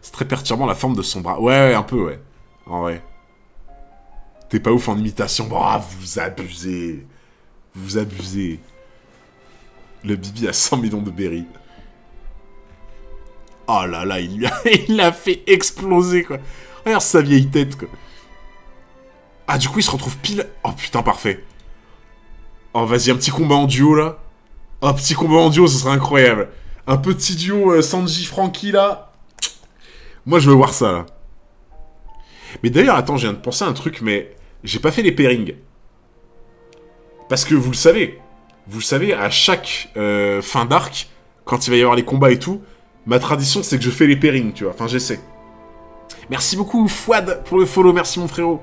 C'est très perturbant la forme de son bras. Ouais, un peu, ouais. En vrai. T'es pas ouf en imitation. Bon, vous abusez. Vous abusez. Le Bibi a 100 millions de berries. Oh là là, il l'a fait exploser, quoi. Regarde sa vieille tête, quoi. Ah, du coup, il se retrouve pile... Oh, putain, parfait. Oh, vas-y, un petit combat en duo, là. Oh, petit combat en duo, ce serait incroyable. Un petit duo Sanji-Franky, là. Moi, je veux voir ça, là. Mais d'ailleurs, attends, je viens de penser à un truc, mais... J'ai pas fait les pairings. Parce que, vous le savez, à chaque fin d'arc, quand il va y avoir les combats et tout, ma tradition, c'est que je fais les pairings, tu vois. Enfin, j'essaie. Merci beaucoup, Fouad, pour le follow. Merci, mon frérot.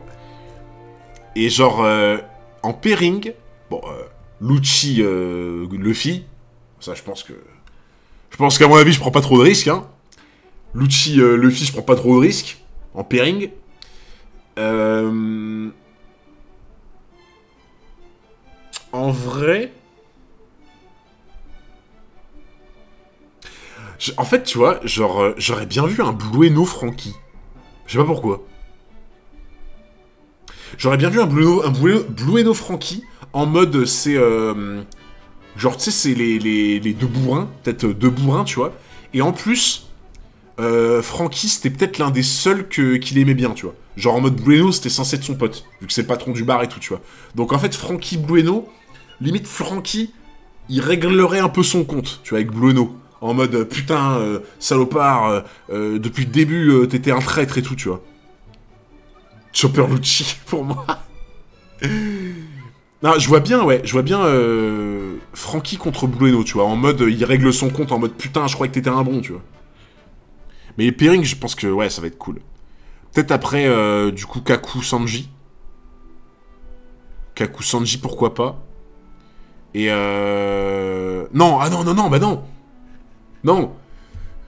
Et genre, en pairing... Bon, Lucci, Luffy... Ça, je pense que... Je pense qu'à mon avis, je prends pas trop de risques, hein. Lucci, Luffy, je prends pas trop de risques. En pairing. En vrai... En fait, tu vois, genre, j'aurais bien vu un Blueno Franky. Je sais pas pourquoi. J'aurais bien vu un Blueno Franky en mode, c'est... genre, tu sais, c'est les deux bourrins. Peut-être deux bourrins, tu vois. Et en plus, Franky, c'était peut-être l'un des seuls qu'il aimait bien, tu vois. Genre, en mode Blueno, c'était censé être son pote. Vu que c'est le patron du bar et tout, tu vois. Donc, en fait, Franky Blueno, limite, Franky, il réglerait un peu son compte, tu vois, avec Blueno. En mode, putain, salopard, depuis le début, t'étais un traître et tout, tu vois. Chopper Lucci, pour moi. Non, je vois bien, ouais, Franky contre Blueno, tu vois, en mode, il règle son compte, en mode, putain, je croyais que t'étais un bon, tu vois. Mais les pairings, je pense que, ouais, ça va être cool. Peut-être après, du coup, Kaku Sanji. Kaku Sanji, pourquoi pas. Et non, ah non, bah non. Non.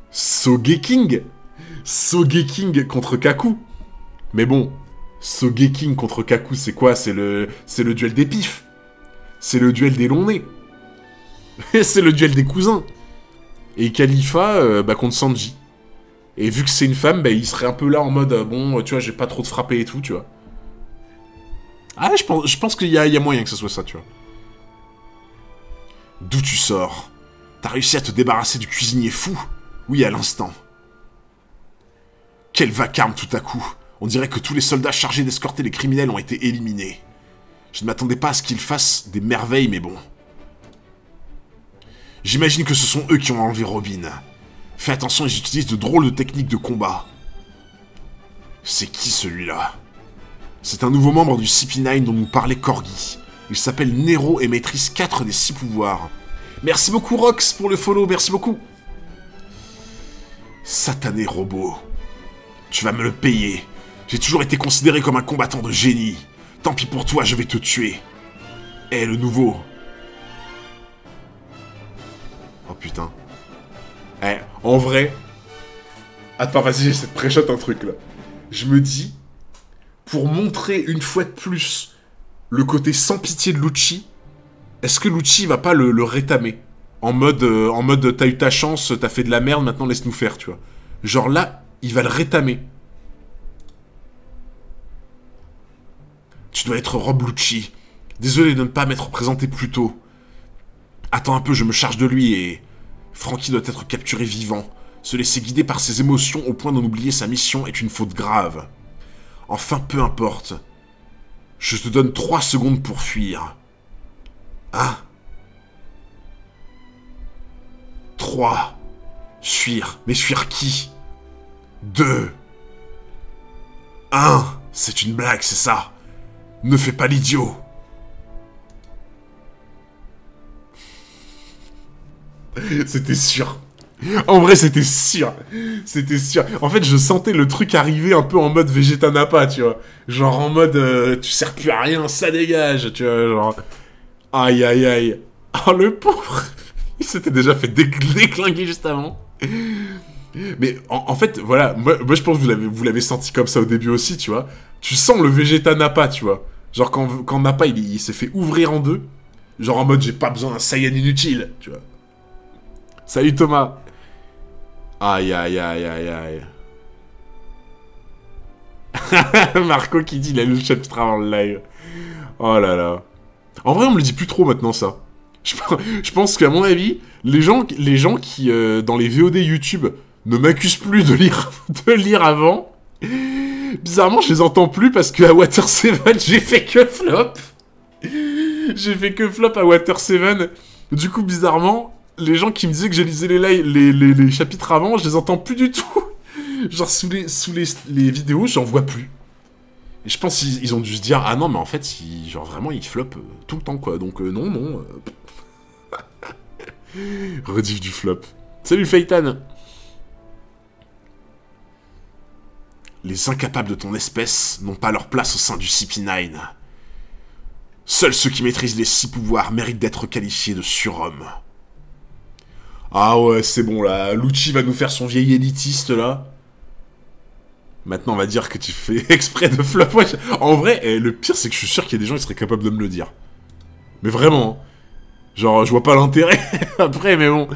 Sogeking contre Kaku. Mais bon, Sogeking contre Kaku, c'est quoi? C'est le duel des pifs. C'est le duel des longs nez. C'est le duel des cousins. Et Khalifa, bah, contre Sanji. Et vu que c'est une femme, bah, il serait un peu là en mode, bon, tu vois, j'ai pas trop de frappé et tout, tu vois. Ah, je pense qu'il y a moyen que ce soit ça, tu vois. D'où tu sors? T'as réussi à te débarrasser du cuisinier fou? Oui, à l'instant. Quel vacarme tout à coup. On dirait que tous les soldats chargés d'escorter les criminels ont été éliminés. Je ne m'attendais pas à ce qu'ils fassent des merveilles, mais bon. J'imagine que ce sont eux qui ont enlevé Robin. Fais attention, ils utilisent de drôles de techniques de combat. C'est qui celui-là? C'est un nouveau membre du CP9 dont nous parlait Corgi. Il s'appelle Nero et maîtrise 4 des 6 pouvoirs. Merci beaucoup Rox pour le follow, merci beaucoup. Satané robot. Tu vas me le payer. J'ai toujours été considéré comme un combattant de génie. Tant pis pour toi, je vais te tuer. Eh, le nouveau. Oh putain. Eh, en vrai... Attends, vas-y, j'essaie de pré-shot un truc, là. Je me dis, pour montrer une fois de plus le côté sans pitié de Lucci, est-ce que Lucci va pas le rétamer en mode, t'as eu ta chance, t'as fait de la merde, maintenant laisse-nous faire, tu vois. Genre là, il va le rétamer. Tu dois être Rob Lucci. Désolé de ne pas m'être présenté plus tôt. Attends un peu, je me charge de lui et... Franky doit être capturé vivant. Se laisser guider par ses émotions au point d'en oublier sa mission est une faute grave. Enfin, peu importe. Je te donne 3 secondes pour fuir. 1. 3. Fuir. Mais fuir qui? 2. 1. C'est une blague, c'est ça. Ne fais pas l'idiot. C'était sûr. En vrai, c'était sûr. C'était sûr. En fait, je sentais le truc arriver un peu en mode Vegeta Nappa, tu vois. Genre en mode, tu sers plus à rien, ça dégage, tu vois, genre... Aïe, aïe, aïe. Oh, le pauvre. Il s'était déjà fait déclinguer juste avant. Mais en fait, voilà, moi je pense que vous l'avez senti comme ça au début aussi, tu vois. Tu sens le Vegeta Nappa, tu vois. Genre quand Nappa, il s'est fait ouvrir en deux. Genre en mode, j'ai pas besoin d'un Saiyan inutile, tu vois. Salut Thomas. Aïe, aïe, aïe, aïe, aïe. Marco qui dit, il a lu le chapitre avant le live. Oh là là. En vrai, on me le dit plus trop maintenant, ça. Je pense qu'à mon avis, les gens qui, dans les VOD YouTube, ne m'accusent plus de lire avant, bizarrement, je les entends plus parce qu'à Water 7, j'ai fait que flop. J'ai fait que flop à Water 7. Du coup, bizarrement, les gens qui me disaient que j'ai lisé les chapitres avant, je les entends plus du tout. Genre, sous les vidéos, j'en vois plus. Et je pense qu'ils ont dû se dire, ah non, mais en fait, genre vraiment, ils flop tout le temps, quoi. Donc, non. Rediff du flop. Salut, Feitan. Les incapables de ton espèce n'ont pas leur place au sein du CP9. Seuls ceux qui maîtrisent les 6 pouvoirs méritent d'être qualifiés de surhommes. Ah ouais, c'est bon, là. Lucci va nous faire son vieil élitiste, là. Maintenant, on va dire que tu fais exprès de flop. Ouais, en vrai, le pire, c'est que je suis sûr qu'il y a des gens qui seraient capables de me le dire. Mais vraiment. Genre, je vois pas l'intérêt après, mais bon.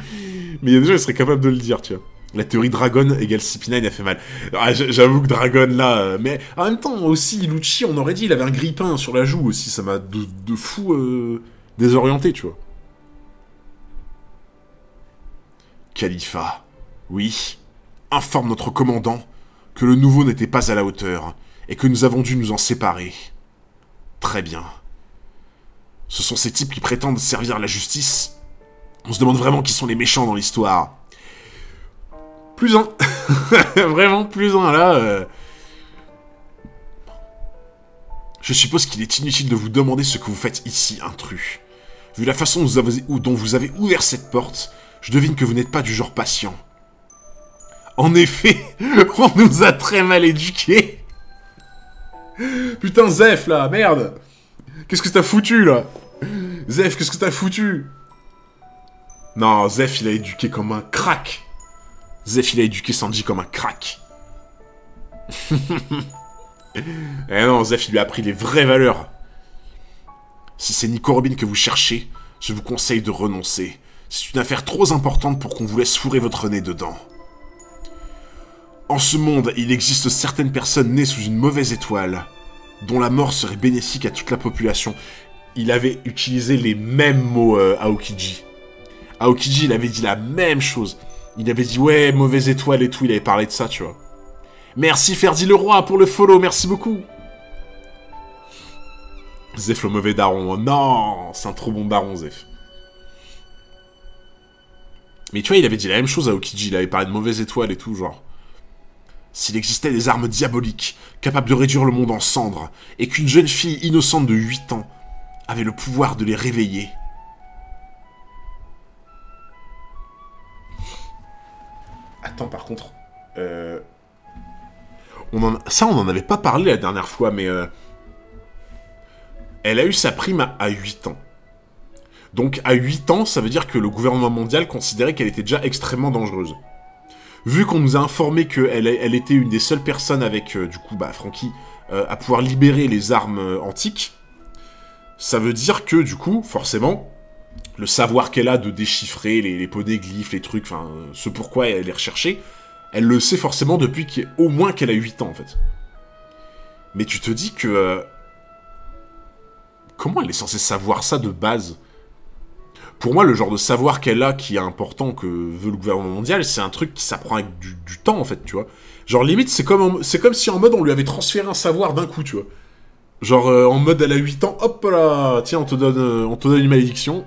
Mais il y a des gens qui seraient capables de le dire, tu vois. La théorie Dragon égale CP9 a fait mal. Ah, j'avoue que Dragon, là... mais en même temps, aussi, Lucci, on aurait dit, il avait un grille-pain sur la joue aussi. Ça m'a de fou désorienté, tu vois. Khalifa. Oui. Informe notre commandant que le nouveau n'était pas à la hauteur, et que nous avons dû nous en séparer. Très bien. Ce sont ces types qui prétendent servir la justice. On se demande vraiment qui sont les méchants dans l'histoire. Plus un. Vraiment, plus un, là. Je suppose qu'il est inutile de vous demander ce que vous faites ici, intrus. Vu la façon dont vous avez ouvert cette porte, je devine que vous n'êtes pas du genre patient. En effet, on nous a très mal éduqués. Putain, Zef, là, merde. Qu'est-ce que t'as foutu, là? Zef, qu'est-ce que t'as foutu? Non, Zef, il a éduqué comme un crack. Zef, il a éduqué Sanji comme un crack. Eh non, Zef, il lui a appris les vraies valeurs. Si c'est Nico Robin que vous cherchez, je vous conseille de renoncer. C'est une affaire trop importante pour qu'on vous laisse fourrer votre nez dedans. En ce monde, il existe certaines personnes nées sous une mauvaise étoile, dont la mort serait bénéfique à toute la population. Il avait utilisé les mêmes mots, Aokiji. Aokiji, il avait dit la même chose. Il avait dit, ouais, mauvaise étoile et tout, il avait parlé de ça, tu vois. Merci Ferdi Leroy pour le follow, merci beaucoup. Zef le mauvais daron, non, c'est un trop bon daron, Zef. Mais tu vois, il avait dit la même chose à Aokiji, il avait parlé de mauvaise étoile et tout, genre. S'il existait des armes diaboliques, capables de réduire le monde en cendres, et qu'une jeune fille innocente de 8 ans avait le pouvoir de les réveiller. Attends, par contre... Ça, on en avait pas parlé la dernière fois, mais... Elle a eu sa prime à 8 ans. Donc, à 8 ans, ça veut dire que le gouvernement mondial considérait qu'elle était déjà extrêmement dangereuse. Vu qu'on nous a informé qu'elle était une des seules personnes avec, du coup, Franky, à pouvoir libérer les armes antiques, ça veut dire que, du coup, forcément, le savoir qu'elle a de déchiffrer les poneglyphes, les trucs, enfin, ce pourquoi elle est recherchée, elle le sait forcément depuis au moins qu'elle a 8 ans, en fait. Mais tu te dis que... comment elle est censée savoir ça de base ? Pour moi, le genre de savoir qu'elle a qui est important que veut le gouvernement mondial, c'est un truc qui s'apprend avec du temps, en fait, tu vois. Genre, limite, c'est comme si en mode on lui avait transféré un savoir d'un coup, tu vois. Genre, en mode elle a 8 ans, hop là, tiens, on te donne une malédiction.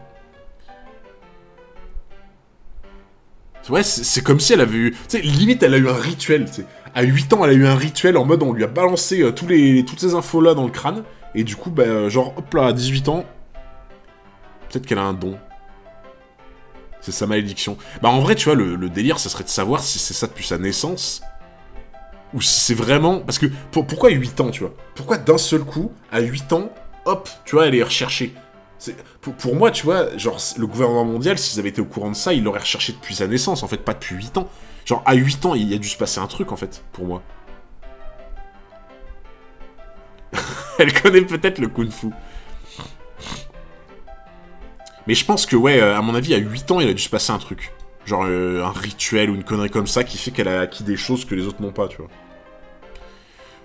Ouais, c'est comme si elle avait eu... Tu sais, limite, elle a eu un rituel, tu sais. À 8 ans, elle a eu un rituel en mode on lui a balancé toutes ces infos-là dans le crâne, et du coup, genre, hop là, à 18 ans, peut-être qu'elle a un don. C'est sa malédiction. En vrai, tu vois, le délire, ça serait de savoir si c'est ça depuis sa naissance, ou si c'est vraiment... Parce que, pourquoi 8 ans, tu vois? Pourquoi d'un seul coup, à 8 ans, hop, tu vois, elle est recherchée? Pour moi, tu vois, genre, le gouvernement mondial, s'ils avaient été au courant de ça, ils l'auraient recherché depuis sa naissance, en fait, pas depuis 8 ans. Genre, à 8 ans, il y a dû se passer un truc, en fait, pour moi. Elle connaît peut-être le kung-fu. Mais je pense que, ouais, à mon avis, à 8 ans, il a dû se passer un truc. Genre un rituel ou une connerie comme ça qui fait qu'elle a acquis des choses que les autres n'ont pas, tu vois.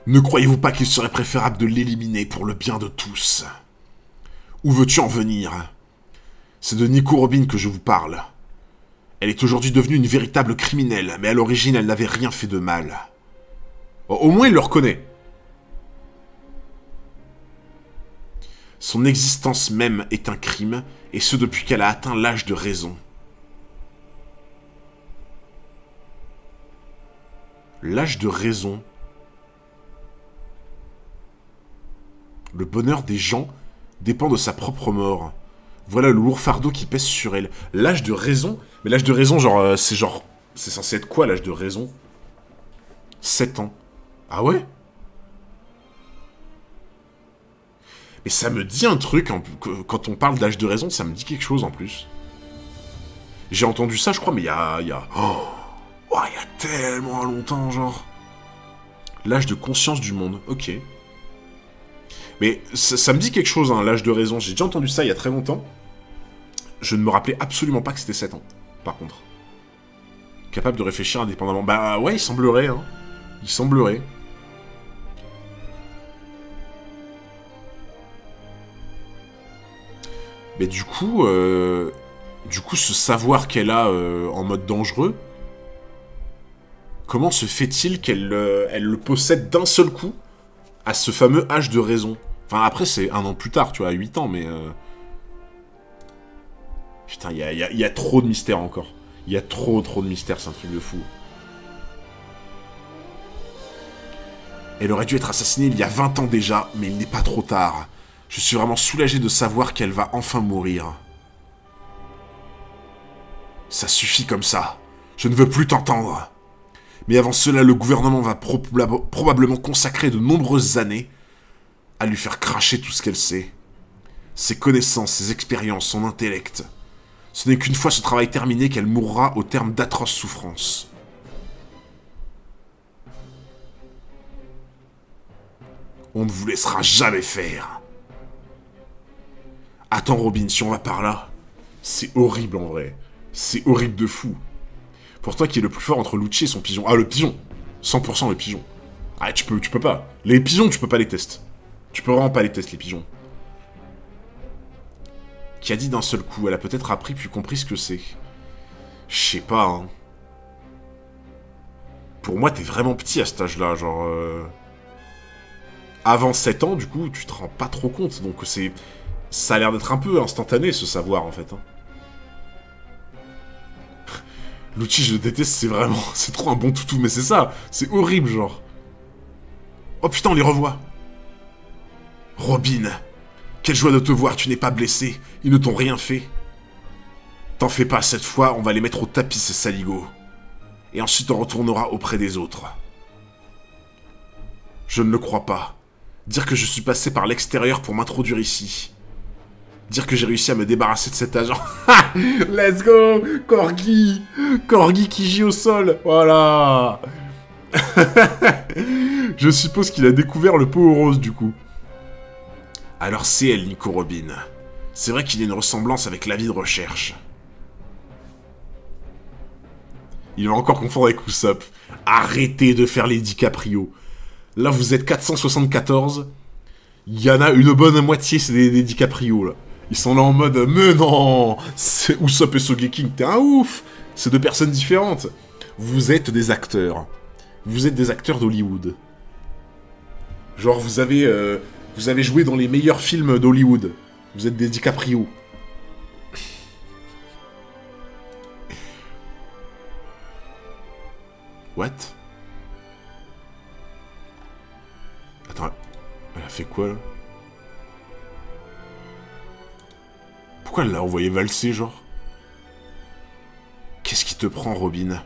Ne croyez-vous pas qu'il serait préférable de l'éliminer pour le bien de tous? Où veux-tu en venir? C'est de Nico Robin que je vous parle. Elle est aujourd'hui devenue une véritable criminelle, mais à l'origine, elle n'avait rien fait de mal. Au moins, il le reconnaît. Son existence même est un crime, et ce depuis qu'elle a atteint l'âge de raison. L'âge de raison. Le bonheur des gens dépend de sa propre mort. Voilà le lourd fardeau qui pèse sur elle. L'âge de raison? Mais l'âge de raison, genre, c'est genre... C'est censé être quoi, l'âge de raison? 7 ans. Ah ouais? Mais ça me dit un truc, quand on parle d'âge de raison, ça me dit quelque chose en plus. J'ai entendu ça, je crois, mais il y a... Oh, il y a tellement longtemps, genre. L'âge de conscience du monde, ok. Mais ça me dit quelque chose, hein, l'âge de raison. J'ai déjà entendu ça il y a très longtemps. Je ne me rappelais absolument pas que c'était 7 ans, par contre. Capable de réfléchir indépendamment. Bah ouais, il semblerait, hein. Il semblerait. Mais du coup, ce savoir qu'elle a en mode dangereux, comment se fait-il qu'elle elle le possède d'un seul coup à ce fameux âge de raison? Enfin, après, c'est un an plus tard, tu vois, à 8 ans, mais... Putain, il y a trop de mystères encore. Il y a trop de mystères, c'est un truc de fou. Elle aurait dû être assassinée il y a 20 ans déjà, mais il n'est pas trop tard. Je suis vraiment soulagé de savoir qu'elle va enfin mourir. Ça suffit comme ça. Je ne veux plus t'entendre. Mais avant cela, le gouvernement va probablement consacrer de nombreuses années à lui faire cracher tout ce qu'elle sait. Ses connaissances, ses expériences, son intellect. Ce n'est qu'une fois ce travail terminé qu'elle mourra au terme d'atroces souffrances. On ne vous laissera jamais faire. Attends Robin, si on va par là, c'est horrible en vrai. C'est horrible de fou. Pour toi qui est le plus fort entre Lucci et son pigeon. Ah, le pigeon. 100% le pigeon. Ah, tu peux pas. Les pigeons, tu peux pas les tester. Tu peux vraiment pas les tester, les pigeons. Qui a dit d'un seul coup, elle a peut-être appris puis compris ce que c'est. Je sais pas, hein. Pour moi, t'es vraiment petit à cet âge-là, genre... Avant 7 ans, du coup, tu te rends pas trop compte, donc c'est... Ça a l'air d'être un peu instantané, ce savoir, en fait, hein. Lucci, je le déteste, c'est vraiment... C'est trop un bon toutou, mais c'est ça. C'est horrible, genre. Oh putain, on les revoit. Robin, quelle joie de te voir, tu n'es pas blessé. Ils ne t'ont rien fait. T'en fais pas, cette fois, on va les mettre au tapis, ces saligots. Et ensuite, on retournera auprès des autres. Je ne le crois pas. Dire que je suis passé par l'extérieur pour m'introduire ici. Dire que j'ai réussi à me débarrasser de cet agent. Let's go, Corgi. Corgi qui gît au sol. Voilà. Je suppose qu'il a découvert le pot rose, du coup. Alors c'est elle, Nico Robin. C'est vrai qu'il y a une ressemblance avec l'avis de recherche. Il va encore confondre avec Usopp. Arrêtez de faire les DiCaprio. Là, vous êtes 474. Il y en a une bonne moitié, c'est des DiCaprio, là. Ils sont là en mode, mais non, c'est Usopp et Sogeking, t'es un ouf. C'est deux personnes différentes. Vous êtes des acteurs. Vous êtes des acteurs d'Hollywood. Genre, vous avez joué dans les meilleurs films d'Hollywood. Vous êtes des DiCaprio. What? Attends, elle a fait quoi, là? Pourquoi elle l'a envoyé valser, genre? Qu'est-ce qui te prend, Robin?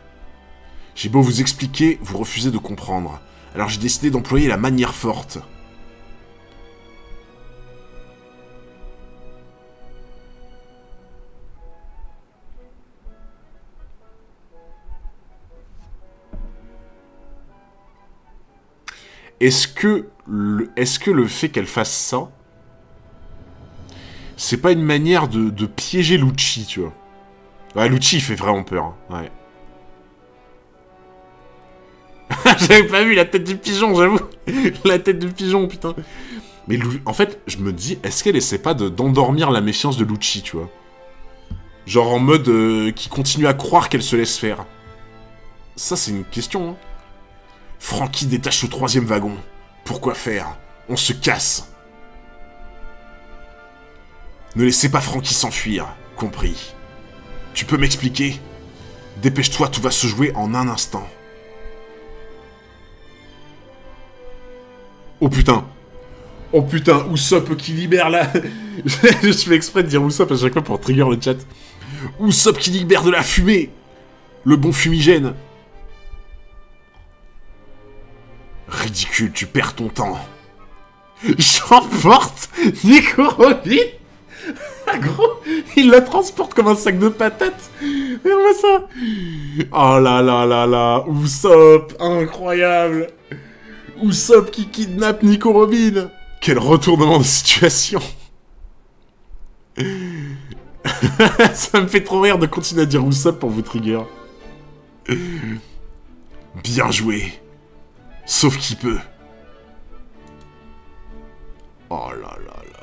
J'ai beau vous expliquer, vous refusez de comprendre. Alors j'ai décidé d'employer la manière forte. est-ce que le fait qu'elle fasse ça, c'est pas une manière de piéger Lucci, tu vois? Ouais, Lucci, il fait vraiment peur, hein. Ouais. J'avais pas vu la tête du pigeon, j'avoue. La tête du pigeon, putain. Mais en fait, je me dis, est-ce qu'elle essaie pas d'endormir la méfiance de Lucci, tu vois? Genre en mode qui continue à croire qu'elle se laisse faire. Ça, c'est une question, hein. Frankie détache au 3e wagon. Pourquoi faire? On se casse. Ne laissez pas Frankie s'enfuir. Compris. Tu peux m'expliquer? Dépêche-toi, tout va se jouer en un instant. Oh putain. Oh putain, Usopp qui libère la... Je fais exprès de dire Usopp à chaque fois pour trigger le chat. Usopp qui libère de la fumée. Le bon fumigène. Ridicule, tu perds ton temps. J'emporte Nico Robin. Ah gros, il la transporte comme un sac de patates. Regarde-moi ça. Oh là là là là, Usopp, incroyable. Usopp qui kidnappe Nico Robin. Quel retournement de situation. Ça me fait trop rire de continuer à dire Usopp pour vous trigger. Bien joué. Sauf qui peut. Oh là là là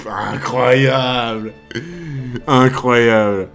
là. Incroyable. Incroyable.